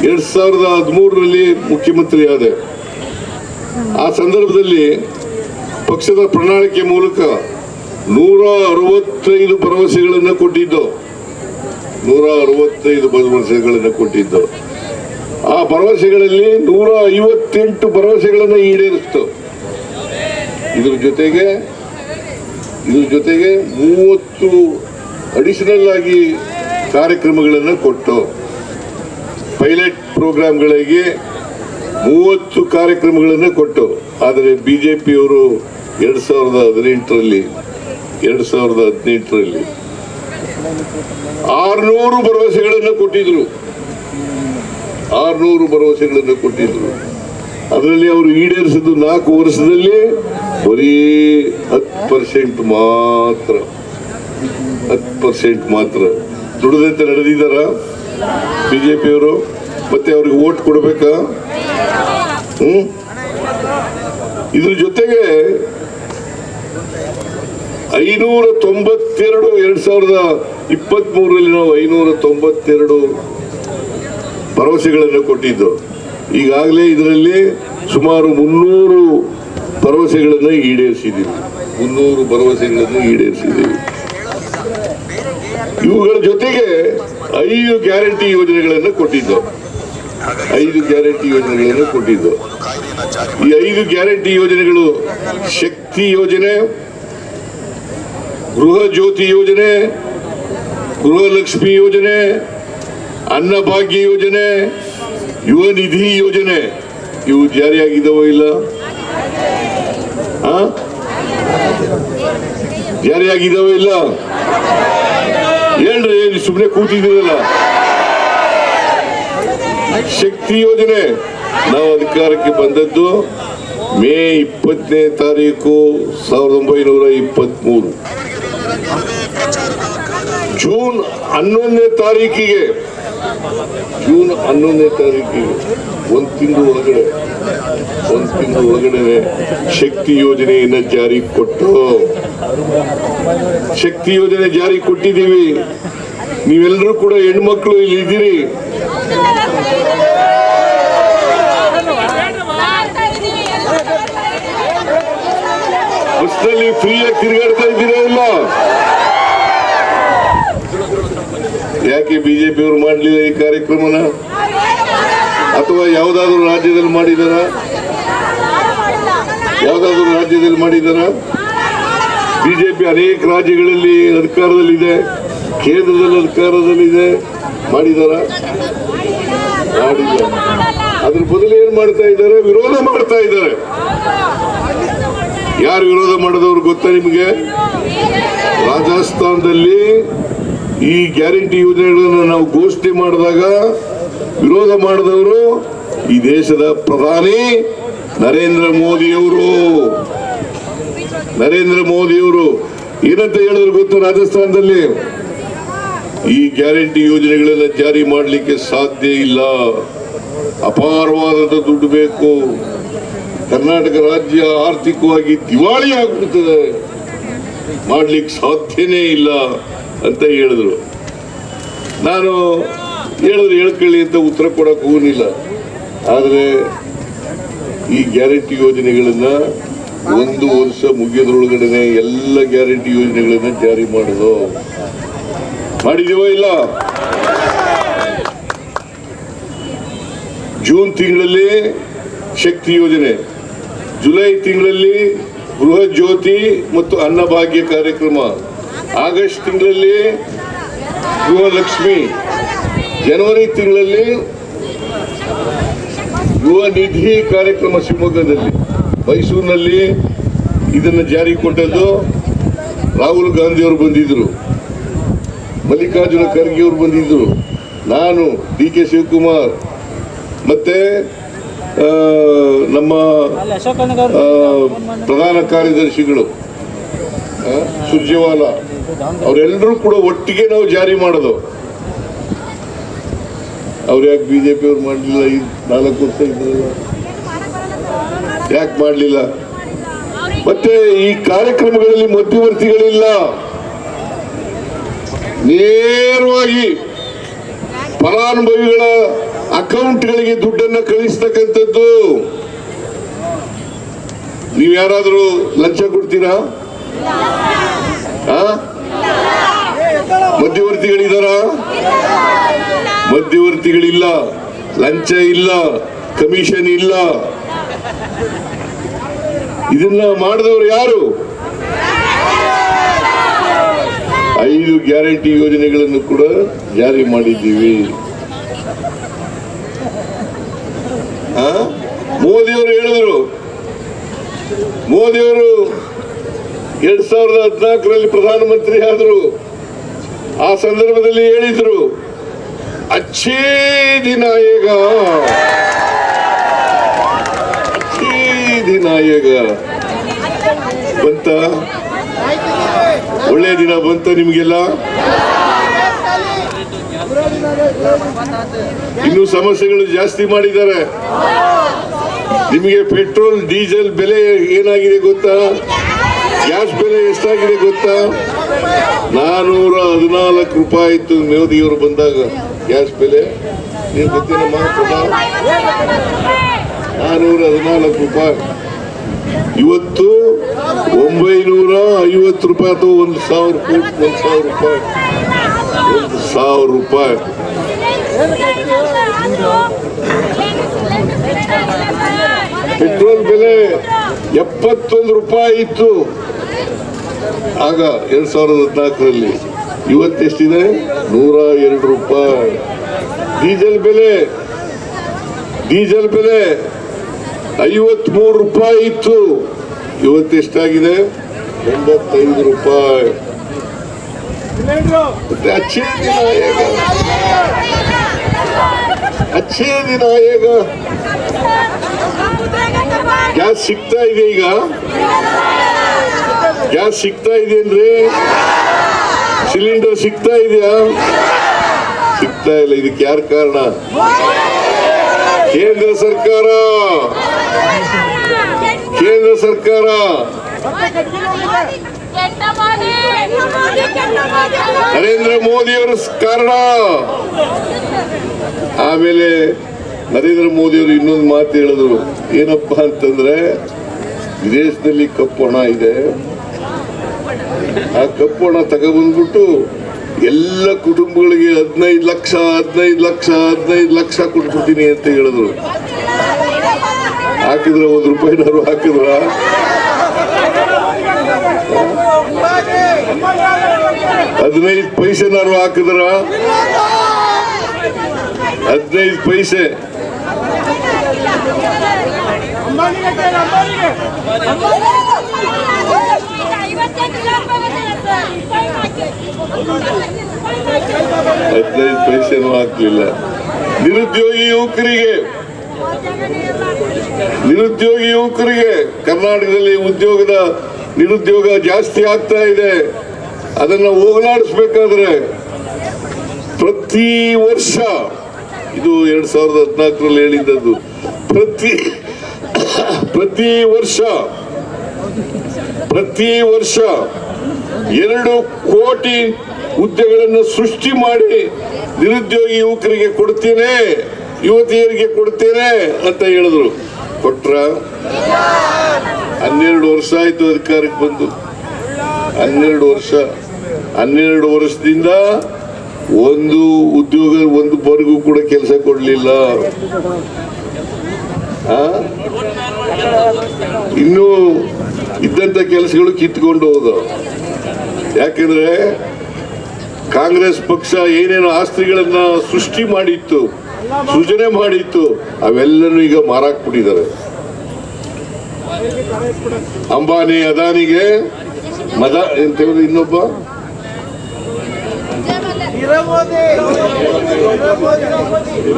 2013ರಲ್ಲಿ ಮುಖ್ಯಮಂತ್ರಿ ಆದೆ. ಆ ಸಂದರ್ಭದಲ್ಲಿ ಪಕ್ಷದ ಪ್ರಣಾಳಿಕೆ ಮೂಲಕ 165 ಭರವಸೆಗಳನ್ನು ಕೊಟ್ಟಿದ್ದು. ಆ ಭರವಸೆಗಳಲ್ಲಿ 158 ಭರವಸೆಗಳನ್ನು ಈಡೇರಿಸಿತು. ಇದ್ರ ಜೊತೆಗೆ 30 ಅಡಿಷನಲ್ ಆಗಿ ಕಾರ್ಯಕ್ರಮಗಳನ್ನು ಕೊಟ್ಟು, ಪೈಲಟ್ ಪ್ರೋಗ್ರಾಮ್ಗಳಿಗೆ 30 ಕಾರ್ಯಕ್ರಮಗಳನ್ನು ಕೊಟ್ಟು. ಆದರೆ ಬಿಜೆಪಿಯವರು 2018ರಲ್ಲಿ 600 ಭರವಸೆಗಳನ್ನು ಕೊಟ್ಟಿದ್ರು. ಅದರಲ್ಲಿ ಅವರು ಈಡೇರಿಸಿದ್ದು 4 ವರ್ಷದಲ್ಲಿ ಬರೀ 10% ಮಾತ್ರ. ದುಡಿದಂತೆ ನಡೆದಿದ್ದಾರ ಬಿಜೆಪಿಯವರು? ಮತ್ತೆ ಅವ್ರಿಗೆ ವೋಟ್ ಕೊಡ್ಬೇಕಾ? ಇದ್ರ ಜೊತೆಗೆ 2023ರಲ್ಲಿ ನಾವು 592 ಭರವಸೆಗಳನ್ನು ಕೊಟ್ಟಿದ್ದು. ಈಗಾಗಲೇ ಇದರಲ್ಲಿ ಸುಮಾರು 300 ಭರವಸೆಗಳನ್ನು ಈಡೇರಿಸಿದ್ದೀವಿ. ಇವುಗಳ ಜೊತೆಗೆ 5 ಗ್ಯಾರಂಟಿ ಯೋಜನೆಗಳನ್ನು ಕೊಟ್ಟಿದ್ದು. ಈ 5 ಗ್ಯಾರಂಟಿ ಯೋಜನೆಗಳು: ಶಕ್ತಿ ಯೋಜನೆ, ಗೃಹ ಜ್ಯೋತಿ ಯೋಜನೆ, ಗೃಹಲಕ್ಷ್ಮಿ ಯೋಜನೆ, ಅನ್ನಭಾಗ್ಯ ಯೋಜನೆ, ಯುವ ನಿಧಿ ಯೋಜನೆ. ಇವು ಜಾರಿಯಾಗಿದ್ದಾವೋ ಇಲ್ಲ? ಹೇಳ್ರಿ, ಸುಮ್ಮನೆ ಕೂತಿದ್ದೀರಲ್ಲ. ಶಕ್ತಿ ಯೋಜನೆ ನಾವು ಅಧಿಕಾರಕ್ಕೆ ಬಂದದ್ದು ಮೇ 20ನೇ ತಾರೀಕು 1923. ಜೂನ್ 11ನೇ ತಾರೀಕಿಗೆ ಒಂದು ತಿಂಗಳು ಒಳಗಡೆ ಶಕ್ತಿ ಯೋಜನೆಯನ್ನು ಜಾರಿ ಕೊಟ್ಟಿದ್ದೀವಿ. ನೀವೆಲ್ಲರೂ ಕೂಡ ಹೆಣ್ಮಕ್ಳು ಇಲ್ಲಿ ಇದ್ದೀರಿ. ಬಸ್ನಲ್ಲಿ ಫ್ರೀಯಾಗಿ ತಿರುಗಾಡ್ತಾ ಇದ್ದೀರಾ ಇಲ್ಲ? ಯಾಕೆ ಬಿಜೆಪಿಯವರು ಮಾಡಲಿಲ್ಲ ಈ ಕಾರ್ಯಕ್ರಮನ? ಅಥವಾ ಯಾವುದಾದ್ರೂ ರಾಜ್ಯದಲ್ಲಿ ಮಾಡಿದಾರ? ಬಿಜೆಪಿ ಅನೇಕ ರಾಜ್ಯಗಳಲ್ಲಿ ಅಧಿಕಾರದಲ್ಲಿದೆ, ಕೇಂದ್ರದಲ್ಲಿ ಅಧಿಕಾರದಲ್ಲಿದೆ. ಮಾಡಿದಾರ? ಮಾಡಿಲ್ಲ. ಅದ್ರ ಬದಲು ಏನ್ ಮಾಡ್ತಾ ಇದ್ದಾರೆ? ವಿರೋಧ ಮಾಡ್ತಾ ಇದ್ದಾರೆ. ಯಾರು ವಿರೋಧ ಮಾಡಿದವರು ಗೊತ್ತಾ ನಿಮಗೆ? ರಾಜಸ್ಥಾನದಲ್ಲಿ ಈ ಗ್ಯಾರಂಟಿ ಯೋಜನೆಗಳನ್ನು ನಾವು ಘೋಷಣೆ ಮಾಡಿದಾಗ ವಿರೋಧ ಮಾಡಿದವರು ಈ ದೇಶದ ಪ್ರಧಾನಿ ನರೇಂದ್ರ ಮೋದಿಯವರು. ಏನಂತ ಹೇಳಿದ್ರು ಗೊತ್ತು? ರಾಜಸ್ಥಾನದಲ್ಲಿ ಈ ಗ್ಯಾರಂಟಿ ಯೋಜನೆಗಳೆಲ್ಲ ಜಾರಿ ಮಾಡಲಿಕ್ಕೆ ಸಾಧ್ಯ ಇಲ್ಲ, ಅಪಾರವಾದಂತ ದುಡ್ಡು ಬೇಕು, ಕರ್ನಾಟಕ ರಾಜ್ಯ ಆರ್ಥಿಕವಾಗಿ ದಿವಾಳಿ ಆಗ್ಬಿಡ್ತದೆ, ಮಾಡ್ಲಿಕ್ಕೆ ಸಾಧ್ಯನೇ ಇಲ್ಲ ಅಂತ ಹೇಳಿದ್ರು. ನಾನು ಹೇಳ್ಕೊಳ್ಳಿ ಅಂತ ಉತ್ತರ ಕೊಡಕ್ಕೆ ಹೋಗಲಿಲ್ಲ. ಆದರೆ ಈ ಗ್ಯಾರಂಟಿ ಯೋಜನೆಗಳನ್ನ 1 ವರ್ಷ ಮುಗಿಯೋದ್ರೊಳಗಡೆ ಎಲ್ಲ ಗ್ಯಾರಂಟಿ ಯೋಜನೆಗಳನ್ನ ಜಾರಿ ಮಾಡಿದೀವೋ ಇಲ್ಲ? ಜೂನ್ ತಿಂಗಳಲ್ಲಿ ಶಕ್ತಿ ಯೋಜನೆ, ಜುಲೈ ತಿಂಗಳಲ್ಲಿ ಗೃಹ ಜ್ಯೋತಿ ಮತ್ತು ಅನ್ನಭಾಗ್ಯ ಕಾರ್ಯಕ್ರಮ, ಆಗಸ್ಟ್ ತಿಂಗಳಲ್ಲಿ ಗೃಹಲಕ್ಷ್ಮಿ, ಜನವರಿ ತಿಂಗಳಲ್ಲಿ ಯುವ ನಿಧಿ ಕಾರ್ಯಕ್ರಮ ಶಿವಮೊಗ್ಗದಲ್ಲಿ, ಮೈಸೂರಿನಲ್ಲಿ ಇದನ್ನು ಜಾರಿ ಕೊಟ್ಟದ್ದು ರಾಹುಲ್ ಗಾಂಧಿ ಅವರು ಬಂದಿದ್ರು. ಮಲ್ಲಿಕಾರ್ಜುನ ಖರ್ಗೆ ಅವರು ಬಂದಿದ್ರು, ನಾನು, DK ಶಿವಕುಮಾರ್, ಮತ್ತೆ ನಮ್ಮ ಪ್ರಧಾನ ಕಾರ್ಯದರ್ಶಿಗಳು ಸುರ್ಜೇವಾಲಾ ಅವರೆಲ್ಲರೂ ಕೂಡ ಒಟ್ಟಿಗೆ ನಾವು ಜಾರಿ ಮಾಡೋದು. ಅವ್ರು ಯಾಕೆ ಬಿಜೆಪಿ ಅವ್ರು ಮಾಡಲಿಲ್ಲ? ಈ 4 ವರ್ಷ ಇದ್ರಲ್ಲ, ಯಾಕೆ ಮಾಡಲಿಲ್ಲ? ಮತ್ತೆ ಈ ಕಾರ್ಯಕ್ರಮಗಳಲ್ಲಿ ಮಧ್ಯವರ್ತಿಗಳಿಲ್ಲ, ನೇರವಾಗಿ ಫಲಾನುಭವಿಗಳ ಅಕೌಂಟ್ಗಳಿಗೆ ದುಡ್ಡನ್ನು ಕಳಿಸ್ತಕ್ಕಂಥದ್ದು. ನೀವು ಯಾರಾದರೂ ಲಂಚ ಕೊಡ್ತೀರಾ? ಮಧ್ಯವರ್ತಿಗಳಿದಾರ? ಮಧ್ಯವರ್ತಿಗಳಿಲ್ಲ, ಲಂಚ ಇಲ್ಲ, ಕಮಿಷನ್ ಇಲ್ಲ. ಇದನ್ನ ಮಾಡಿದವರು ಯಾರು? 5 ಗ್ಯಾರಂಟಿ ಯೋಜನೆಗಳನ್ನು ಕೂಡ ಜಾರಿ ಮಾಡಿದ್ದೀವಿ. ಮೋದಿಯವರು ಹೇಳಿದ್ರು, ಮೋದಿಯವರು 2014ರಲ್ಲಿ ಪ್ರಧಾನಮಂತ್ರಿ ಆದರು. ಆ ಸಂದರ್ಭದಲ್ಲಿ ಹೇಳಿದ್ರು, ಅಚ್ಚೇ ದಿನ ಈಗ, ಅಚ್ಚೇ ದಿನ ಈಗ ಬಂತ, ಒಳ್ಳೆ ದಿನ ಬಂತ ನಿಮ್ಗೆಲ್ಲ. ಇನ್ನು ಸಮಸ್ಯೆಗಳು ಜಾಸ್ತಿ ಮಾಡಿದ್ದಾರೆ. ನಿಮಗೆ ಪೆಟ್ರೋಲ್ ಡೀಸೆಲ್ ಬೆಲೆ ಏನಾಗಿದೆ ಗೊತ್ತಾ? ಗ್ಯಾಸ್ ಬೆಲೆ ಎಷ್ಟಾಗಿದೆ ಗೊತ್ತಾ? 414 ರೂಪಾಯಿ ಇತ್ತು ಮೋದಿಯವರು ಬಂದಾಗ ಗ್ಯಾಸ್ ಬೆಲೆ. ನೀವು ಗೊತ್ತೇನಮ್ಮ? 414 ರೂಪಾಯಿ. ಇವತ್ತು 950 ರೂಪಾಯಿ ಅಥವಾ 1,000 ರೂಪಾಯಿ. 1,000 ರೂಪಾಯಿ. ಪೆಟ್ರೋಲ್ ಬೆಲೆ 71 ರೂಪಾಯಿ ಇತ್ತು ಆಗ 2014ರಲ್ಲಿ. ಇವತ್ತೆಷ್ಟಿದೆ? 102 ರೂಪಾಯಿ. ಡೀಸೆಲ್ ಬೆಲೆ 53 ರೂಪಾಯಿ ಇತ್ತು, ಇವತ್ತೆಷ್ಟಾಗಿದೆ? 85 ರೂಪಾಯಿ. ಮತ್ತೆ ಅಚ್ಚೇ ದಿನ ಈಗ. ಗ್ಯಾಸ್ ಸಿಗ್ತಾ ಇದೆ ಈಗ? ಗ್ಯಾಸ್ ಸಿಗ್ತಾ ಇದೆಯೇನ್ರಿ? ಸಿಲಿಂಡರ್ ಸಿಗ್ತಾ ಇದೆಯಾ? ಸಿಗ್ತಾ ಇಲ್ಲ. ಇದಕ್ಕೆ ಯಾರು ಕಾರಣ? ಕೇಂದ್ರ ಸರ್ಕಾರ. ನರೇಂದ್ರ ಮೋದಿಯವರ ಕಾರಣ. ಆಮೇಲೆ ನರೇಂದ್ರ ಮೋದಿಯವರು ಇನ್ನೊಂದು ಮಾತು ಹೇಳಿದ್ರು, ಏನಪ್ಪಾ ಅಂತಂದ್ರೆ, ವಿದೇಶದಲ್ಲಿ ಕಪ್ಪು ಹಣ ಇದೆ, ಆ ಕಪ್ಪು ಹಣ ತಗೊಬಂದ್ಬಿಟ್ಟು ಎಲ್ಲ ಕುಟುಂಬಗಳಿಗೆ 15 ಲಕ್ಷ ಕೊಟ್ಬಿಡ್ತೀನಿ ಅಂತ ಹೇಳಿದ್ರು. ಹಾಕಿದ್ರ? 1 ರೂಪಾಯಿನಾರು ಹಾಕಿದ್ರ? 15 ಪೈಸೆನಾರು ಹಾಕಿದ್ರ? 15 ಪೈಸೆ. ಪೈಸೆನೂ ಹಾಕ್ಲಿಲ್ಲ. ನಿರುದ್ಯೋಗಿ ಯುವಕರಿಗೆ ಕರ್ನಾಟಕದಲ್ಲಿ ನಿರುದ್ಯೋಗ ಜಾಸ್ತಿ ಆಗ್ತಾ ಇದೆ. ಅದನ್ನ ಹೋಗಲಾಡಿಸ್ಬೇಕಾದ್ರೆ ಪ್ರತಿ ವರ್ಷ, ಇದು 2014ರಲ್ಲಿ ಹೇಳಿದ್ದದ್ದು, ಪ್ರತಿ ವರ್ಷ 2 ಕೋಟಿ ಹುದ್ದೆಗಳನ್ನು ಸೃಷ್ಟಿ ಮಾಡಿ ನಿರುದ್ಯೋಗಿ ಯುವಕರಿಗೆ ಕೊಡ್ತೇನೆ, ಯುವತಿಯರಿಗೆ ಕೊಡ್ತೇನೆ ಅಂತ ಹೇಳಿದ್ರು. ಕೊಟ್ರ? 12 ವರ್ಷ ಆಯ್ತು ಅಧಿಕಾರಕ್ಕೆ ಬಂದು. 12 ವರ್ಷದಿಂದ ಒಂದು ಉದ್ಯೋಗ, ಒಂದು ಬರ್ಗೂ ಕೂಡ ಕೆಲಸ ಕೊಡ್ಲಿಲ್ಲ. ಇನ್ನು ಇದ್ದಂತ ಕೆಲಸಗಳು ಕಿತ್ಕೊಂಡು ಹೋದ. ಯಾಕೆಂದ್ರೆ ಕಾಂಗ್ರೆಸ್ ಪಕ್ಷ ಏನೇನು ಆಸ್ತಿಗಳನ್ನ ಸೃಜನೆ ಮಾಡಿತ್ತು ಅವೆಲ್ಲನೂ ಈಗ ಮಾರಾಕ್ಬಿಟ್ಟಿದ್ದಾರೆ. ಅಂಬಾನಿ, ಅದಾನಿಗೆ ಇನ್ನೊಬ್ಬ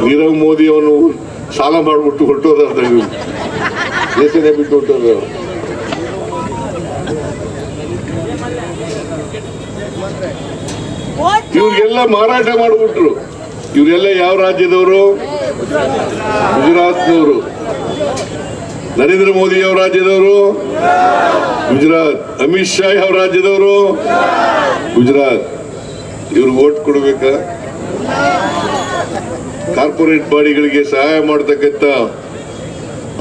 ನೀರವ್ ಮೋದಿ ಅವನು ಸಾಲ ಮಾಡಿಬಿಟ್ಟು ಹೊರಟೋದ ದೇಶನೇ ಬಿಟ್ಟು ಹೊರಟೋದ. ಇವ್ರಿಗೆಲ್ಲ ಮಾರಾಟ ಮಾಡಿಬಿಟ್ರು. ಇವರೆಲ್ಲ ಯಾವ ರಾಜ್ಯದವರು? ಗುಜರಾತ್ನವರು. ನರೇಂದ್ರ ಮೋದಿ ಯಾವ ರಾಜ್ಯದವರು? ಗುಜರಾತ್. ಅಮಿತ್ ಶಾ ಯಾವ ರಾಜ್ಯದವರು? ಗುಜರಾತ್. ಇವ್ರಿಗೆ ಓಟ್ ಕೊಡ್ಬೇಕಾ? ಕಾರ್ಪೊರೇಟ್ ಬಾಡಿಗಳಿಗೆ ಸಹಾಯ ಮಾಡ್ತಕ್ಕಂಥ,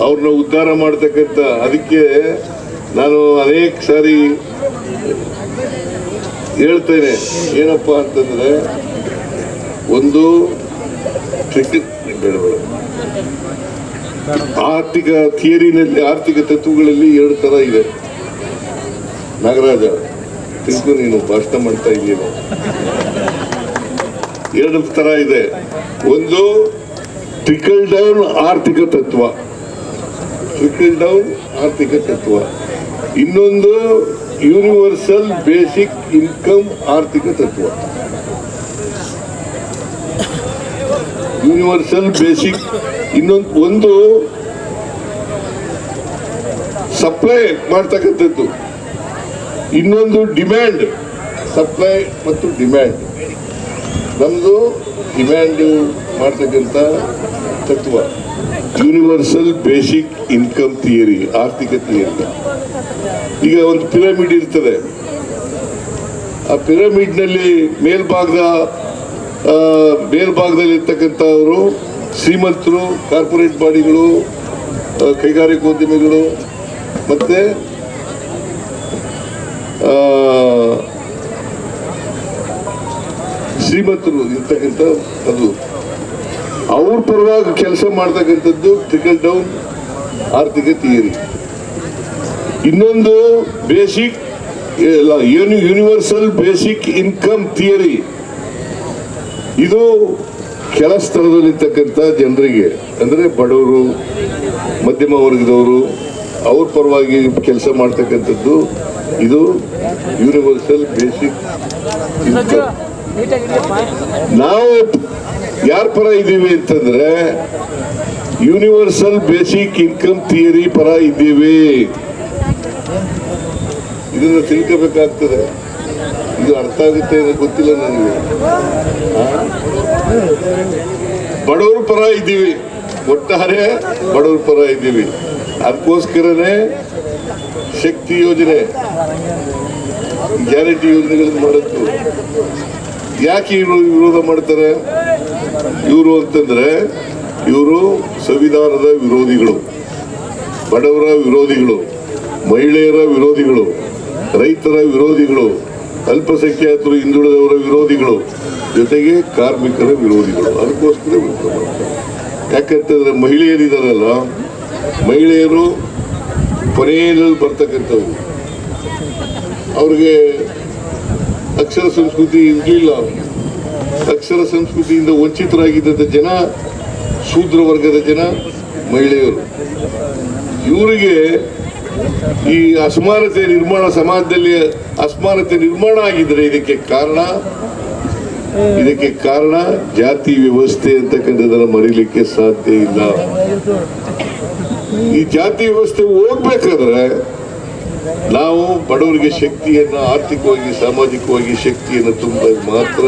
ಅವ್ರನ್ನ ಉದ್ಧಾರ ಮಾಡ್ತಕ್ಕಂಥ. ಅದಕ್ಕೆ ನಾನು ಅನೇಕ ಸಾರಿ ಹೇಳ್ತೇನೆ, ಏನಪ್ಪಾ ಅಂತಂದ್ರೆ, ಒಂದು ಆರ್ಥಿಕ ಥಿಯರಿನಲ್ಲಿ, ಆರ್ಥಿಕ ತತ್ವಗಳಲ್ಲಿ 2 ತರ ಇದೆ. ನಾಗರಾಜ ತಿಳ್ಕೊ, ನೀನು ಭಾಷಣ ಮಾಡ್ತಾ ಇದೀಯ. 2 ತರ ಇದೆ. ಒಂದು ಟ್ರಿಕಲ್ ಡೌನ್ ಆರ್ಥಿಕ ತತ್ವ, ಟ್ರಿಕಲ್ ಡೌನ್ ಆರ್ಥಿಕ ತತ್ವ. ಇನ್ನೊಂದು ಯೂನಿವರ್ಸಲ್ ಬೇಸಿಕ್ ಇನ್ಕಮ್ ಆರ್ಥಿಕ ತತ್ವ. Universal basic. ಒಂದು ಸಪ್ಲೈ ಮಾಡ್ತಕ್ಕಂಥದ್ದು, ಇನ್ನೊಂದು ಡಿಮ್ಯಾಂಡ್. ಸಪ್ಲೈ ಮತ್ತು ಡಿಮ್ಯಾಂಡ್. ನಮ್ದು ಡಿಮ್ಯಾಂಡ್ ಮಾಡ್ತಕ್ಕಂಥ ತತ್ವ ಯೂನಿವರ್ಸಲ್ ಬೇಸಿಕ್ ಇನ್ಕಮ್ ಥಿಯರಿ, ಆರ್ಥಿಕ ಥಿಯರಿ. ಈಗ ಒಂದು ಪಿರಮಿಡ್ ಇರ್ತದೆ. ಆ ಪಿರಮಿಡ್ನಲ್ಲಿ ಮೇಲ್ಭಾಗದಲ್ಲಿ ಇರ್ತಕ್ಕಂಥವರು ಶ್ರೀಮಂತರು, ಕಾರ್ಪೊರೇಟ್ ಬಾಡಿಗಳು, ಕೈಗಾರಿಕೋದ್ಯಮಿಗಳು, ಮತ್ತೆ ಶ್ರೀಮಂತರು ಇರ್ತಕ್ಕಂಥ ಅದು ಅವ್ರ ಪರವಾಗಿ ಕೆಲಸ ಮಾಡ್ತಕ್ಕಂಥದ್ದು ಟ್ರಿಕಲ್ ಡೌನ್ ಆರ್ಥಿಕ ಥಿಯರಿ. ಇನ್ನೊಂದು basic universal basic income theory. ಇದು ಕೆಳ ಸ್ಥಳದಲ್ಲಿರ್ತಕ್ಕಂಥ ಜನರಿಗೆ, ಅಂದ್ರೆ ಬಡವರು, ಮಧ್ಯಮ ವರ್ಗದವರು, ಅವ್ರ ಪರವಾಗಿ ಕೆಲಸ ಮಾಡ್ತಕ್ಕಂಥದ್ದು. ಇದು ಯೂನಿವರ್ಸಲ್ ಬೇಸಿಕ್ ಇನ್ಕಮ್. ನಾವು ಯಾರ ಪರ ಇದ್ದೀವಿ ಅಂತಂದ್ರೆ ಯೂನಿವರ್ಸಲ್ ಬೇಸಿಕ್ ಇನ್ಕಮ್ ಥಿಯರಿ ಪರ ಇದ್ದೀವಿ. ಇದನ್ನು ತಿಳ್ಕೋಬೇಕಾಗ್ತದೆ. ಇದು ಅರ್ಥ ಆಗುತ್ತೆ ಅಂತ ಗೊತ್ತಿಲ್ಲ ನನಗೆ. ಬಡವ್ರ ಪರ ಇದ್ದೀವಿ, ಒಟ್ಟಾರೆ ಬಡವ್ರ ಪರ ಇದ್ದೀವಿ. ಅದಕ್ಕೋಸ್ಕರನೇ ಶಕ್ತಿ ಯೋಜನೆ, ಗ್ಯಾರಂಟಿ ಯೋಜನೆಗಳನ್ನು ಮಾಡುತ್ತು. ಯಾಕೆ ಇವರು ವಿರೋಧ ಮಾಡ್ತಾರೆ? ಇವರು ಅಂತಂದ್ರೆ ಇವರು ಸಂವಿಧಾನದ ವಿರೋಧಿಗಳು, ಬಡವರ ವಿರೋಧಿಗಳು, ಮಹಿಳೆಯರ ವಿರೋಧಿಗಳು, ರೈತರ ವಿರೋಧಿಗಳು, ಅಲ್ಪಸಂಖ್ಯಾತರು, ಹಿಂದುಳಿದವರ ವಿರೋಧಿಗಳು, ಜೊತೆಗೆ ಕಾರ್ಮಿಕರ ವಿರೋಧಿಗಳು. ಅದಕ್ಕೋಸ್ಕರ ವಿರೋಧ ಮಾಡ್ತಾರೆ. ಯಾಕಂತಂದ್ರೆ ಮಹಿಳೆಯರಿದಾರಲ್ಲ, ಮಹಿಳೆಯರು ಕೊನೆಯಲ್ಲಿ ಬರ್ತಕ್ಕಂಥವ್ರು. ಅವ್ರಿಗೆ ಅಕ್ಷರ ಸಂಸ್ಕೃತಿ ಇರಲಿಲ್ಲ. ಅಕ್ಷರ ಸಂಸ್ಕೃತಿಯಿಂದ ವಂಚಿತರಾಗಿದ್ದ ಜನ ಶೂದ್ರ ವರ್ಗದ ಜನ ಮಹಿಳೆಯರು. ಇವರಿಗೆ ಈ ಅಸಮಾನತೆ ನಿರ್ಮಾಣ, ಸಮಾಜದಲ್ಲಿ ಅಸಮಾನತೆ ನಿರ್ಮಾಣ ಆಗಿದ್ರೆ ಇದಕ್ಕೆ ಕಾರಣ ಜಾತಿ ವ್ಯವಸ್ಥೆ ಅಂತಕ್ಕಂಥದ್ದನ್ನು ಮರೀಲಿಕ್ಕೆ ಸಾಧ್ಯ ಇಲ್ಲ. ಈ ಜಾತಿ ವ್ಯವಸ್ಥೆ ಹೋಗ್ಬೇಕಾದ್ರೆ ನಾವು ಬಡವರಿಗೆ ಶಕ್ತಿಯನ್ನು, ಆರ್ಥಿಕವಾಗಿ ಸಾಮಾಜಿಕವಾಗಿ ಶಕ್ತಿಯನ್ನು ತುಂಬಿದಾಗ ಮಾತ್ರ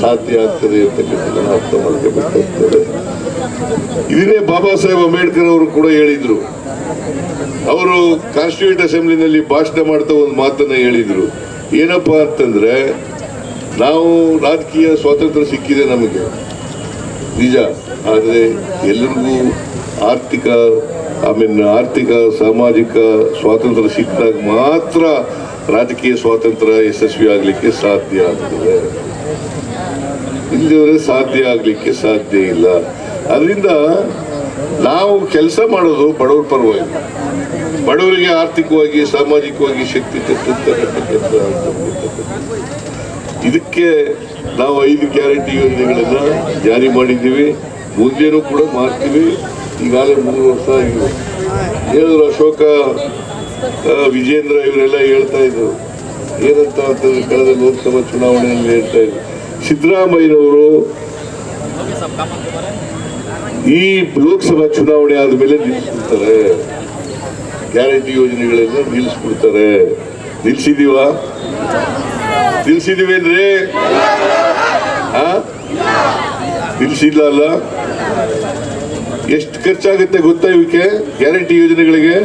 ಸಾಧ್ಯ ಆಗ್ತದೆ ಅಂತಕ್ಕಂಥದ್ದನ್ನು ಅರ್ಥ ಮಾಡ್ಕೋಬೇಕಾಗ್ತದೆ. ಇದನ್ನೇ ಬಾಬಾ ಸಾಹೇಬ್ ಅಂಬೇಡ್ಕರ್ ಅವರು ಕೂಡ ಹೇಳಿದ್ರು. ಅವರು ಕಾನ್ಸ್ಟಿಟ್ಯೂಂಟ್ ಅಸೆಂಬ್ಲಿನಲ್ಲಿ ಭಾಷಣ ಮಾಡ್ತಾ ಒಂದು ಮಾತನ್ನ ಹೇಳಿದ್ರು. ಏನಪ್ಪಾ ಅಂತಂದ್ರೆ, ನಾವು ರಾಜಕೀಯ ಸ್ವಾತಂತ್ರ್ಯ ಸಿಕ್ಕಿದೆ ನಮಗೆ ನಿಜ, ಆದರೆ ಎಲ್ಲರಿಗೂ ಆರ್ಥಿಕ ಸಾಮಾಜಿಕ ಸ್ವಾತಂತ್ರ್ಯ ಸಿಕ್ಕಿದಾಗ ಮಾತ್ರ ರಾಜಕೀಯ ಸ್ವಾತಂತ್ರ್ಯ ಯಶಸ್ವಿ ಆಗ್ಲಿಕ್ಕೆ ಸಾಧ್ಯ ಆಗ್ತದೆ. ಇಲ್ಲಿವರೆ ಸಾಧ್ಯ ಆಗ್ಲಿಕ್ಕೆ ಸಾಧ್ಯ ಇಲ್ಲ. ಅದರಿಂದ ನಾವು ಕೆಲಸ ಮಾಡೋದು ಬಡವರ ಪರವಾಗಿ, ಬಡವರಿಗೆ ಆರ್ಥಿಕವಾಗಿ ಸಾಮಾಜಿಕವಾಗಿ ಶಕ್ತಿ ತರ್ತಕ್ಕಂಥ. ಇದಕ್ಕೆ ನಾವು 5 ಗ್ಯಾರಂಟಿ ಯೋಜನೆಗಳನ್ನ ಜಾರಿ ಮಾಡಿದ್ದೀವಿ, ಮುಂದೇನೂ ಕೂಡ ಮಾಡ್ತೀವಿ. ಈಗಾಗಲೇ 3 ವರ್ಷ ಆಗಿದೆ. ಹೇಳಿದ್ರು ಅಶೋಕ, ವಿಜೇಂದ್ರ ಇವರೆಲ್ಲ ಹೇಳ್ತಾ ಇದ್ರು. ಏನಂತ ಅಂತಂದ್ರೆ ಕಳೆದ ಲೋಕಸಭಾ ಚುನಾವಣೆಯಲ್ಲಿ ಹೇಳ್ತಾ ಇದ್ರು, ಸಿದ್ದರಾಮಯ್ಯನವರು ಈ ಲೋಕಸಭಾ ಚುನಾವಣೆ ಆದ್ಮೇಲೆ ನಿಲ್ಲಿಸ್ಬಿಡ್ತಾರೆ, ಗ್ಯಾರಂಟಿ ಯೋಜನೆಗಳೆಲ್ಲ ನಿಲ್ಲಿಸ್ಬಿಡ್ತಾರೆ. ನಿಲ್ಸಿದೀವೇನ್ರಿ? ನಿಲ್ಸಿಲ್ಲ ಅಲ್ಲ. ಎಷ್ಟು ಖರ್ಚಾಗುತ್ತೆ ಗೊತ್ತಾ ಇವಕ್ಕೆ ಗ್ಯಾರಂಟಿ ಯೋಜನೆಗಳಿಗೆ?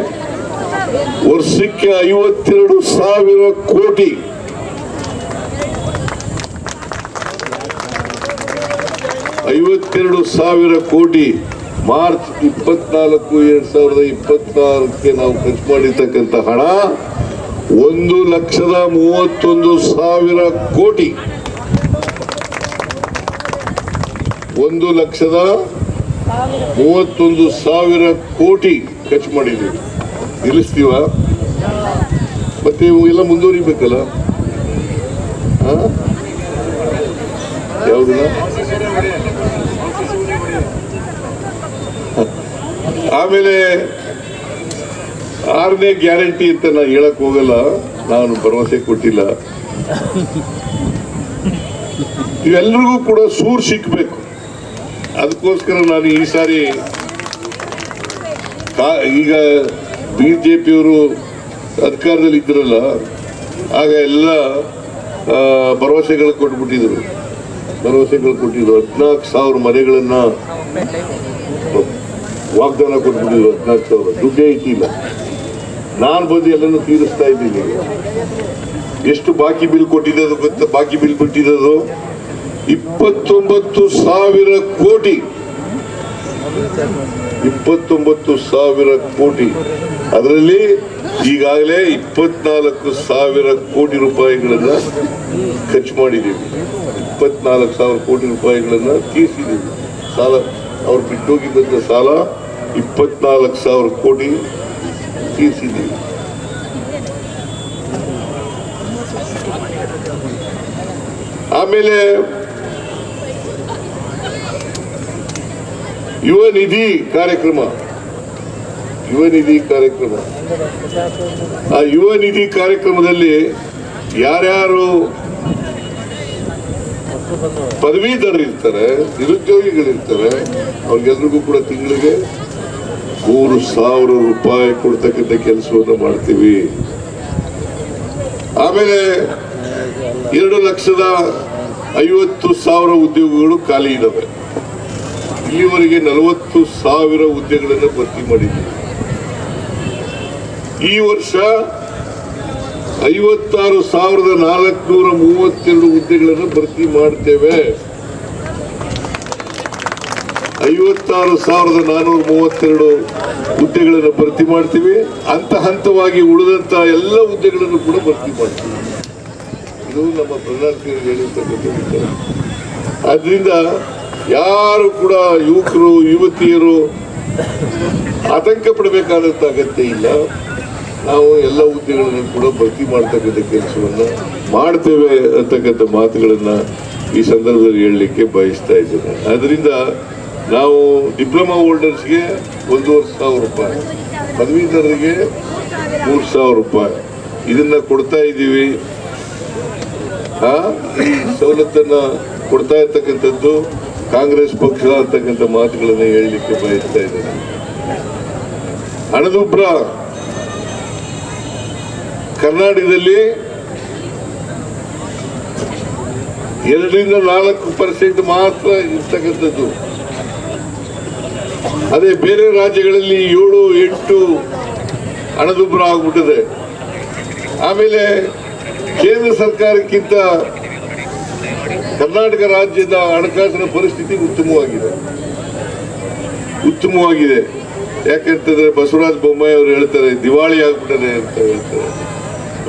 ವರ್ಷಕ್ಕೆ 52,000 ಕೋಟಿ. ಕೋಟಿ. ಮಾರ್ಚ್ 24, 2026ಕ್ಕೆ ನಾವು ಖರ್ಚು ಮಾಡಿರ್ತಕ್ಕಂಥ ಹಣ 1,31,000 ಕೋಟಿ. 1,31,000 ಕೋಟಿ ಖರ್ಚು ಮಾಡಿದ್ದೀವಿ. ನಿಲ್ಲಿಸ್ತೀವ? ಮತ್ತೆ ಇವು ಎಲ್ಲ ಮುಂದುವರಿಬೇಕಲ್ಲ. ಯಾವುದಿಲ್ಲ. ಆಮೇಲೆ 6ನೇ ಗ್ಯಾರಂಟಿ ಅಂತ ನಾನು ಹೇಳಕ್ ಹೋಗಲ್ಲ, ನಾನು ಭರವಸೆ ಕೊಟ್ಟಿಲ್ಲ. ಇವೆಲ್ಲರಿಗೂ ಕೂಡ ಸೂರು ಸಿಕ್ಬೇಕು. ಅದಕ್ಕೋಸ್ಕರ ನಾನು ಈ ಸಾರಿ ಈಗ ಬಿಜೆಪಿಯವರು ಅಧಿಕಾರದಲ್ಲಿ ಇದ್ರಲ್ಲ, ಆಗ ಎಲ್ಲ ಭರವಸೆಗಳು ಕೊಟ್ಬಿಟ್ಟಿದ್ರು. 14,000 ಮನೆಗಳನ್ನ ವಾಗ್ದಾನ ಕೊಟ್ಬಿಟ್ಟಿದ್ರು. 14,000 ದುಡ್ಡೇ ಇಟ್ಟಿಲ್ಲ. ನಾನು ಬಂದು ಎಲ್ಲನೂ ತೀರಿಸ್ತಾ ಇದ್ದೀನಿ. ಎಷ್ಟು ಬಾಕಿ ಬಿಲ್ ಕೊಟ್ಟಿದ್ದು ಗೊತ್ತಾ? ಬಾಕಿ ಬಿಲ್ ಬಿಟ್ಟಿದ್ದು 29,000 ಕೋಟಿ. 29,000 ಕೋಟಿ. ಅದರಲ್ಲಿ ಈಗಾಗಲೇ 24,000 ಕೋಟಿ ರೂಪಾಯಿಗಳನ್ನ ಖರ್ಚು ಮಾಡಿದ್ದೀವಿ. 24,000 ಕೋಟಿ ರೂಪಾಯಿಗಳನ್ನ ತೀರಿಸಿದ್ದೀವಿ. ಸಾಲ ಅವ್ರು ಬಿಟ್ಟೋಗಿದ್ದಂಥ ಸಾಲ 24,000 ಕೋಟಿ ತೀರಿಸಿದ್ದೀವಿ. ಆಮೇಲೆ ಯುವ ನಿಧಿ ಕಾರ್ಯಕ್ರಮ. ಆ ಯುವ ನಿಧಿ ಕಾರ್ಯಕ್ರಮದಲ್ಲಿ ಯಾರ್ಯಾರು ಪದವೀಧರರಿರ್ತಾರೆ, ನಿರುದ್ಯೋಗಿಗಳಿರ್ತಾರೆ, ಅವ್ರಿಗೆಲ್ರಿಗೂ ಕೂಡ ತಿಂಗಳಿಗೆ 3,000 ರೂಪಾಯಿ ಕೊಡ್ತಕ್ಕಂಥ ಕೆಲಸವನ್ನು ಮಾಡ್ತೀವಿ. ಆಮೇಲೆ 2,50,000 ಉದ್ಯೋಗಗಳು ಖಾಲಿ ಇದ್ದಾವೆ. ಇಲ್ಲಿವರೆಗೆ 40,000 ಹುದ್ದೆಗಳನ್ನು ಭರ್ತಿ ಮಾಡಿದ್ದೀವಿ. ಈ ವರ್ಷ 56,432 ಹುದ್ದೆಗಳನ್ನು ಭರ್ತಿ ಮಾಡ್ತೇವೆ. 56,432 ಹುದ್ದೆಗಳನ್ನು ಭರ್ತಿ ಮಾಡ್ತೀವಿ. ಹಂತವಾಗಿ ಉಳಿದಂತ ಎಲ್ಲ ಹುದ್ದೆಗಳನ್ನು ಕೂಡ ಭರ್ತಿ ಮಾಡ್ತೀವಿ. ಇದು ನಮ್ಮ ಪ್ರಧಾನಮಂತ್ರಿಗಳು ಹೇಳಿರ್ತಕ್ಕಂಥ. ಆದ್ರಿಂದ ಯಾರು ಕೂಡ ಯುವಕರು ಯುವತಿಯರು ಆತಂಕ ಪಡಬೇಕಾದಂತ ಅಗತ್ಯ ಇಲ್ಲ. ನಾವು ಎಲ್ಲ ಹುದ್ದೆಗಳನ್ನು ಕೂಡ ಭರ್ತಿ ಮಾಡ್ತಕ್ಕಂಥ ಕೆಲಸವನ್ನ ಮಾಡ್ತೇವೆ ಅಂತಕ್ಕಂಥ ಮಾತುಗಳನ್ನ ಈ ಸಂದರ್ಭದಲ್ಲಿ ಹೇಳಲಿಕ್ಕೆ ಬಯಸ್ತಾ ಇದ್ದೇನೆ. ಅದರಿಂದ ನಾವು ಡಿಪ್ಲೊಮಾ ಹೋಲ್ಡರ್ಸ್ಗೆ 1,500 ರೂಪಾಯಿ, ಪದವೀಧರರಿಗೆ 3,000 ರೂಪಾಯಿ ಇದನ್ನ ಕೊಡ್ತಾ ಇದ್ದೀವಿ. ಈ ಸವಲತ್ತನ್ನ ಕೊಡ್ತಾ ಇರ್ತಕ್ಕಂಥದ್ದು ಕಾಂಗ್ರೆಸ್ ಪಕ್ಷ ಅಂತಕ್ಕಂಥ ಮಾತುಗಳನ್ನ ಹೇಳಲಿಕ್ಕೆ ಬಯಸ್ತಾ ಇದ್ದೇನೆ. ಹಣದುಬ್ಬರ ಕರ್ನಾಟಕದಲ್ಲಿ 2-4% ಮಾತ್ರ ಇರ್ತಕ್ಕಂಥದ್ದು. ಅದೇ ಬೇರೆ ರಾಜ್ಯಗಳಲ್ಲಿ 7-8 ಹಣದುಬ್ಬರ ಆಗ್ಬಿಟ್ಟಿದೆ. ಆಮೇಲೆ ಕೇಂದ್ರ ಸರ್ಕಾರಕ್ಕಿಂತ ಕರ್ನಾಟಕ ರಾಜ್ಯದ ಹಣಕಾಸಿನ ಪರಿಸ್ಥಿತಿ ಉತ್ತಮವಾಗಿದೆ. ಯಾಕಂತಂದ್ರೆ ಬಸವರಾಜ ಬೊಮ್ಮಾಯಿ ಅವರು ಹೇಳ್ತಾರೆ ದಿವಾಳಿ ಆಗ್ಬಿಟ್ಟದೆ ಅಂತ ಹೇಳ್ತಾರೆ.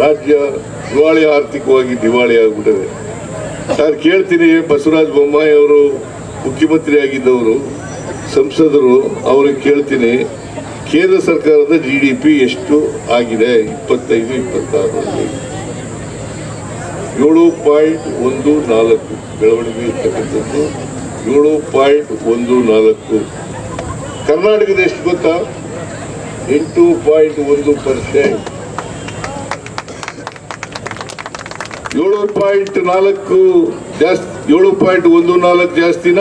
ರಾಜ್ಯ ಆರ್ಥಿಕವಾಗಿ ದಿವಾಳಿ ಆಗ್ಬಿಟ್ಟದೆ. ನಾನು ಕೇಳ್ತೀನಿ, ಬಸವರಾಜ ಬೊಮ್ಮಾಯಿ ಅವರು ಮುಖ್ಯಮಂತ್ರಿ ಆಗಿದ್ದವರು, ಸಂಸದರು, ಅವ್ರಿಗೆ ಕೇಳ್ತೀನಿ, ಕೇಂದ್ರ ಸರ್ಕಾರದ GDP ಎಷ್ಟು ಆಗಿದೆ 25-26ರಲ್ಲಿ? 7.14 ಬೆಳವಣಿಗೆ ಇರ್ತಕ್ಕಂಥದ್ದು. 7.14. ಕರ್ನಾಟಕದ ಎಷ್ಟು ಗೊತ್ತಾ? 8.1%. 7.4 ಜಾಸ್ತಿ, 7.14 ಜಾಸ್ತಿನ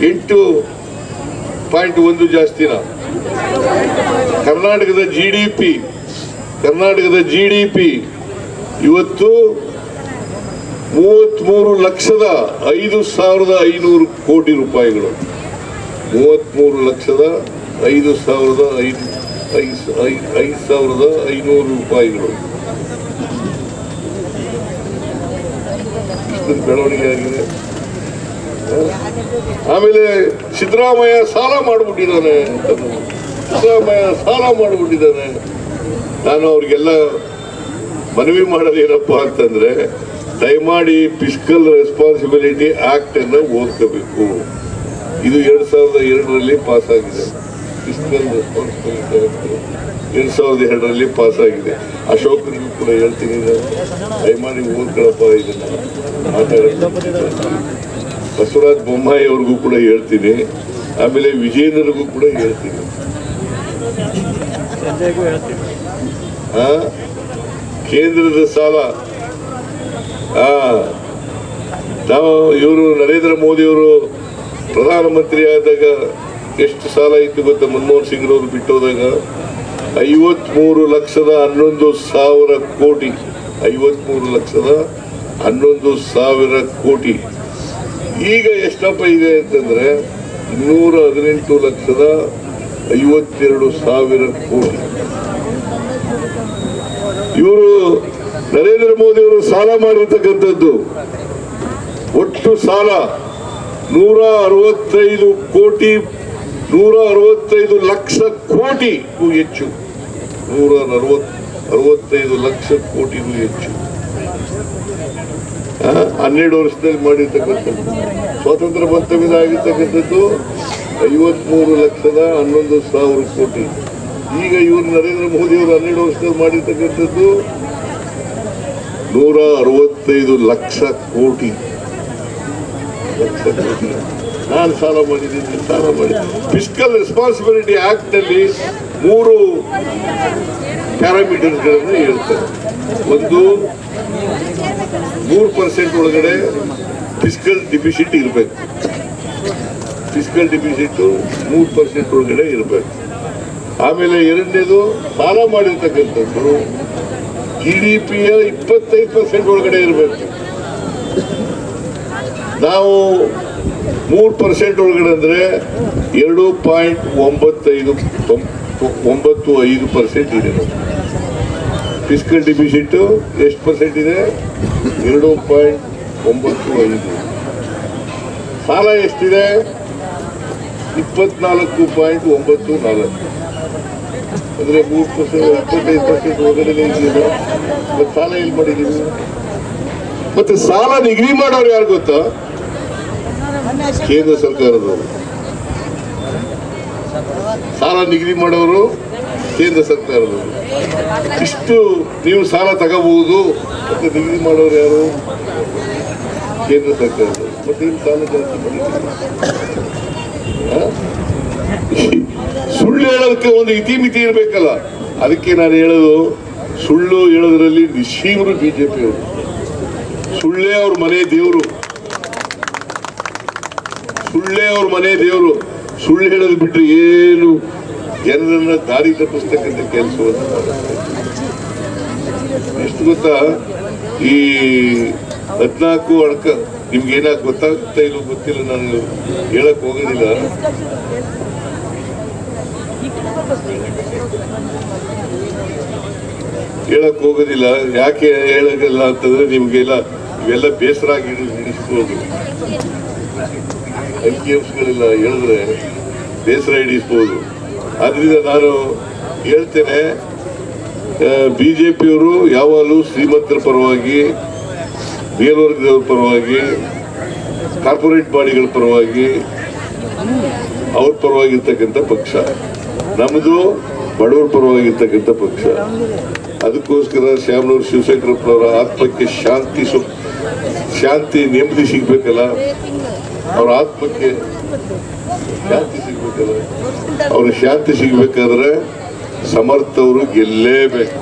8.1 ಜಾಸ್ತಿನ? ಕರ್ನಾಟಕದ ಜಿಡಿಪಿ ಇವತ್ತು 33,05,500 ಕೋಟಿ ರೂಪಾಯಿಗಳು. 33,05,500 ರೂಪಾಯಿಗಳು. ಬೆಳವಣಿಗೆ ಆಗಿದೆ. ಆಮೇಲೆ ಸಿದ್ದರಾಮಯ್ಯ ಸಾಲ ಮಾಡಿಬಿಟ್ಟಿದ್ದಾನೆ. ನಾನು ಅವ್ರಿಗೆಲ್ಲ ಮನವಿ ಮಾಡೋದೇನಪ್ಪ ಅಂತಂದ್ರೆ, ದಯಮಾಡಿ ಫಿಸ್ಕಲ್ ರೆಸ್ಪಾನ್ಸಿಬಿಲಿಟಿ ಆಕ್ಟ್ ಅನ್ನು ಓದ್ಕೋಬೇಕು. ಇದು 2002ರಲ್ಲಿ ಪಾಸ್ ಆಗಿದೆ. ಫಿಸ್ಕಲ್ ರೆಸ್ಪಾನ್ಸಿಬಿಲಿಟಿ ಆಕ್ಟ್ 2002ರಲ್ಲಿ ಪಾಸ್ ಆಗಿದೆ. ಅಶೋಕನಿಗೂ ಕೂಡ ಹೇಳ್ತೀನಿ, ದಯಮಾಡಿ ಓದ್ಕೊಳಪ್ಪ ಇದನ್ನ. ಬಸವರಾಜ ಬೊಮ್ಮಾಯಿ ಅವ್ರಿಗೂ ಕೂಡ ಹೇಳ್ತೀನಿ, ಆಮೇಲೆ ವಿಜೇಂದ್ರನಿಗೂ ಕೂಡ ಹೇಳ್ತೀನಿ. ಕೇಂದ್ರದ ಸಾಲ ನಾವು ಇವರು ನರೇಂದ್ರ ಮೋದಿ ಅವರು ಪ್ರಧಾನಮಂತ್ರಿ ಆದಾಗ ಎಷ್ಟು ಸಾಲ ಇತ್ತು ಗೊತ್ತಾ? ಮನಮೋಹನ್ ಸಿಂಗ್ ಅವರು ಬಿಟ್ಟೋದಾಗ 53,11,000 ಕೋಟಿ. 53,11,000 ಕೋಟಿ. ಈಗ ಎಷ್ಟಪ್ಪ ಇದೆ ಅಂತಂದ್ರೆ 218,52,000 ಕೋಟಿ. ಇವರು ನರೇಂದ್ರ ಮೋದಿ ಅವರು ಸಾಲ ಮಾಡಿರ್ತಕ್ಕಂಥದ್ದು ಒಟ್ಟು ಸಾಲ 165 ಲಕ್ಷ ಕೋಟಿಗೂ ಹೆಚ್ಚು. 165 ಲಕ್ಷ ಕೋಟಿಗೂ ಹೆಚ್ಚು. 12 ವರ್ಷದಲ್ಲಿ ಮಾಡಿರ್ತಕ್ಕಂಥದ್ದು. ಸ್ವಾತಂತ್ರ್ಯ ಬಂದ ಮೇಲೆ ಆಗಿರ್ತಕ್ಕಂಥದ್ದು 53,11,000 ಕೋಟಿ. ಈಗ ಇವರು ನರೇಂದ್ರ ಮೋದಿ ಅವರು 12 ವರ್ಷದಲ್ಲಿ ಮಾಡಿರ್ತಕ್ಕಂಥದ್ದು 165 ಲಕ್ಷ ಕೋಟಿ. ನಾನು ಸಾಲ ಮಾಡಿದ್ದೀನಿ. ಫಿಸ್ಕಲ್ ರೆಸ್ಪಾನ್ಸಿಬಿಲಿಟಿ ಆಕ್ಟ್ ನಲ್ಲಿ 3 ಪ್ಯಾರಾಮೀಟರ್ಸ್ ಗಳನ್ನು ಹೇಳ್ತಾರೆ. ಒಂದು, 3% ಒಳಗಡೆ ಫಿಸ್ಕಲ್ ಡಿಫಿಸಿಟ್ ಇರಬೇಕು. 3% ಒಳಗಡೆ ಇರಬೇಕು. ಆಮೇಲೆ ಎರಡನೇದು, ಸಾಲ ಮಾಡಿರ್ತಕ್ಕಂಥದ್ದು ಜಿಡಿಪಿಯ 25% ಒಳಗಡೆ ಇರಬೇಕು. ನಾವು 3% ಒಳಗಡೆ ಅಂದ್ರೆ 2.95% ಇದೆ. ಫಿಸ್ಕಲ್ ಡಿಫಿಸಿಟ್ ಎಷ್ಟು ಪರ್ಸೆಂಟ್ ಇದೆ? 2.95. ಸಾಲ ಎಷ್ಟಿದೆ? 24.94. ಅಂದ್ರೆ 3%, 25% ಒಳಗಡೆ ಇದೆಯಲ್ಲ. ಮತ್ತೆ ಸಾಲ ಎಲ್ಲಿ ಮಾಡಿದೀವಿ? ಮತ್ತೆ ಸಾಲ ನಿಗದಿ ಮಾಡೋರು ಯಾರು ಗೊತ್ತಾ? ಕೇಂದ್ರ ಸರ್ಕಾರದವರು. ಸಾಲ ನಿಗದಿ ಮಾಡೋರು ಕೇಂದ್ರ ಸರ್ಕಾರದವರು. ಇಷ್ಟು ನೀವು ಸಾಲ ತಗೋಬಹುದು ಅಂತ ನಿಗದಿ ಮಾಡೋರು ಯಾರು? ಕೇಂದ್ರ ಸರ್ಕಾರದವರು. ಮತ್ತೆ ಏನು ಸಾಲ ಜಾಸ್ತಿ ಮಾಡಿದ್ದೀವಿ? ಸುಳ್ಳು ಹೇಳೋದಕ್ಕೆ ಒಂದು ಇತಿಮಿತಿ ಇರಬೇಕಲ್ಲ. ಅದಕ್ಕೆ ನಾನು ಹೇಳೋದು, ಸುಳ್ಳು ಹೇಳೋದ್ರಲ್ಲಿ ನಿಶ್ಚೀವರು ಬಿಜೆಪಿ ಅವರು. ಸುಳ್ಳೇ ಅವ್ರ ಮನೆ ದೇವರು. ಸುಳ್ಳು ಹೇಳೋದು ಬಿಟ್ಟರೆ ಏನು ಜನರನ್ನ ದಾರಿ ತಪ್ಪಿಸ್ತಕ್ಕಂಥ ಕೆಲಸವನ್ನು ಮಾಡ್ತಾರೆ. ಎಷ್ಟು ಗೊತ್ತಾ? ಈ 14 ಅಣಕ ನಿಮ್ಗೆ ಏನಾಗ ಗೊತ್ತಾಗ್ತಾ ಇಲ್ಲ ಗೊತ್ತಿಲ್ಲ, ನಾನು ಹೇಳಕ್ ಹೋಗೋದಿಲ್ಲ. ಯಾಕೆ ಹೇಳೋದಿಲ್ಲ ಅಂತಂದ್ರೆ ನಿಮ್ಗೆಲ್ಲ ಇವೆಲ್ಲ ಬೇಸರ ಆಗಿ ಹಿಡಿಸ್ಬೋದು. ಅಂಕಿಅಂಶಗಳೆಲ್ಲ ಹೇಳಿದ್ರೆ ಬೇಸರ ಹಿಡಿಸ್ಬೋದು. ಆದ್ರಿಂದ ನಾನು ಹೇಳ್ತೇನೆ, ಬಿಜೆಪಿಯವರು ಯಾವಾಗಲೂ ಶ್ರೀಮಂತರ ಪರವಾಗಿ, ಮೇಲ್ವರ್ಗದವ್ರ ಪರವಾಗಿ, ಕಾರ್ಪೊರೇಟ್ ಬಾಡಿಗಳ ಪರವಾಗಿ, ಅವ್ರ ಪರವಾಗಿರ್ತಕ್ಕಂಥ ಪಕ್ಷ. ನಮ್ಮದು ಬಡವರ ಪರವಾಗಿರ್ತಕ್ಕಂಥ ಪಕ್ಷ. ಅದಕ್ಕೋಸ್ಕರ ಶ್ಯಾಮನೂರು ಶಿವಶಂಕರಪ್ಪನವರ ಆತ್ಮಕ್ಕೆ ಶಾಂತಿ ನೆಮ್ಮದಿ ಸಿಗ್ಬೇಕಲ್ಲ. ಅವ್ರ ಆತ್ಮಕ್ಕೆ ಶಾಂತಿ ಸಿಗ್ಬೇಕಲ್ಲ. ಅವ್ರ ಶಾಂತಿ ಸಿಗ್ಬೇಕಾದ್ರೆ ಸಮರ್ಥವರು ಗೆಲ್ಲೇಬೇಕು.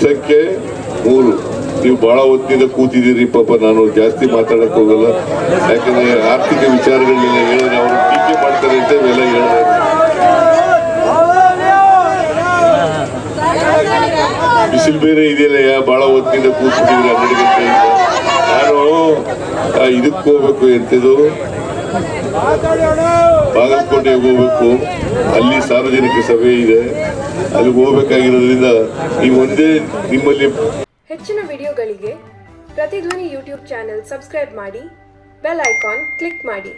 ಸಂಖ್ಯೆ 3. ನೀವು ಬಹಳ ಹೊತ್ತಿನಿಂದ ಕೂತಿದ್ದೀರಿ ಪಾಪ. ನಾನು ಜಾಸ್ತಿ ಮಾತಾಡಕ್ ಹೋಗಲ್ಲ, ಯಾಕಂದ್ರೆ ಆರ್ಥಿಕ ವಿಚಾರಗಳನ್ನೆಲ್ಲ ಹೇಳಿದ್ರೆ ಅವರು ಟೀಕೆ ಮಾಡ್ತಾರೆ ಅಂತ ಇವೆಲ್ಲ ಹೇಳಿದ್ರೆ ಬಿಸಿಲು ಬೇರೆ ಇದೆಯಲ್ಲ, ಬಹಳ ಹೊತ್ತಿನಿಂದ ಕೂತಿದ್ದೀರಿ 12 ಗಂಟೆಯಿಂದ. ನಾನು ಇದಕ್ಕೆ ಹೋಗ್ಬೇಕು ಎಂತದು ಬಾಗಲಕೋಟೆಗೆ ಹೋಗ್ಬೇಕು, ಅಲ್ಲಿ ಸಾರ್ವಜನಿಕ ಸಭೆ ಇದೆ, ಅಲ್ಲಿಗೆ ಹೋಗ್ಬೇಕಾಗಿರೋದ್ರಿಂದ ಈ ಒಂದೇ ನಿಮ್ಮಲ್ಲಿ. ಹೆಚ್ಚಿನ ವಿಡಿಯೋಗಳಿಗೆ ಪ್ರತಿಧ್ವನಿ ಯೂಟ್ಯೂಬ್ ಚಾನೆಲ್ ಸಬ್ಸ್ಕ್ರೈಬ್ ಮಾಡಿ, ಬೆಲ್ ಐಕಾನ್ ಕ್ಲಿಕ್ ಮಾಡಿ.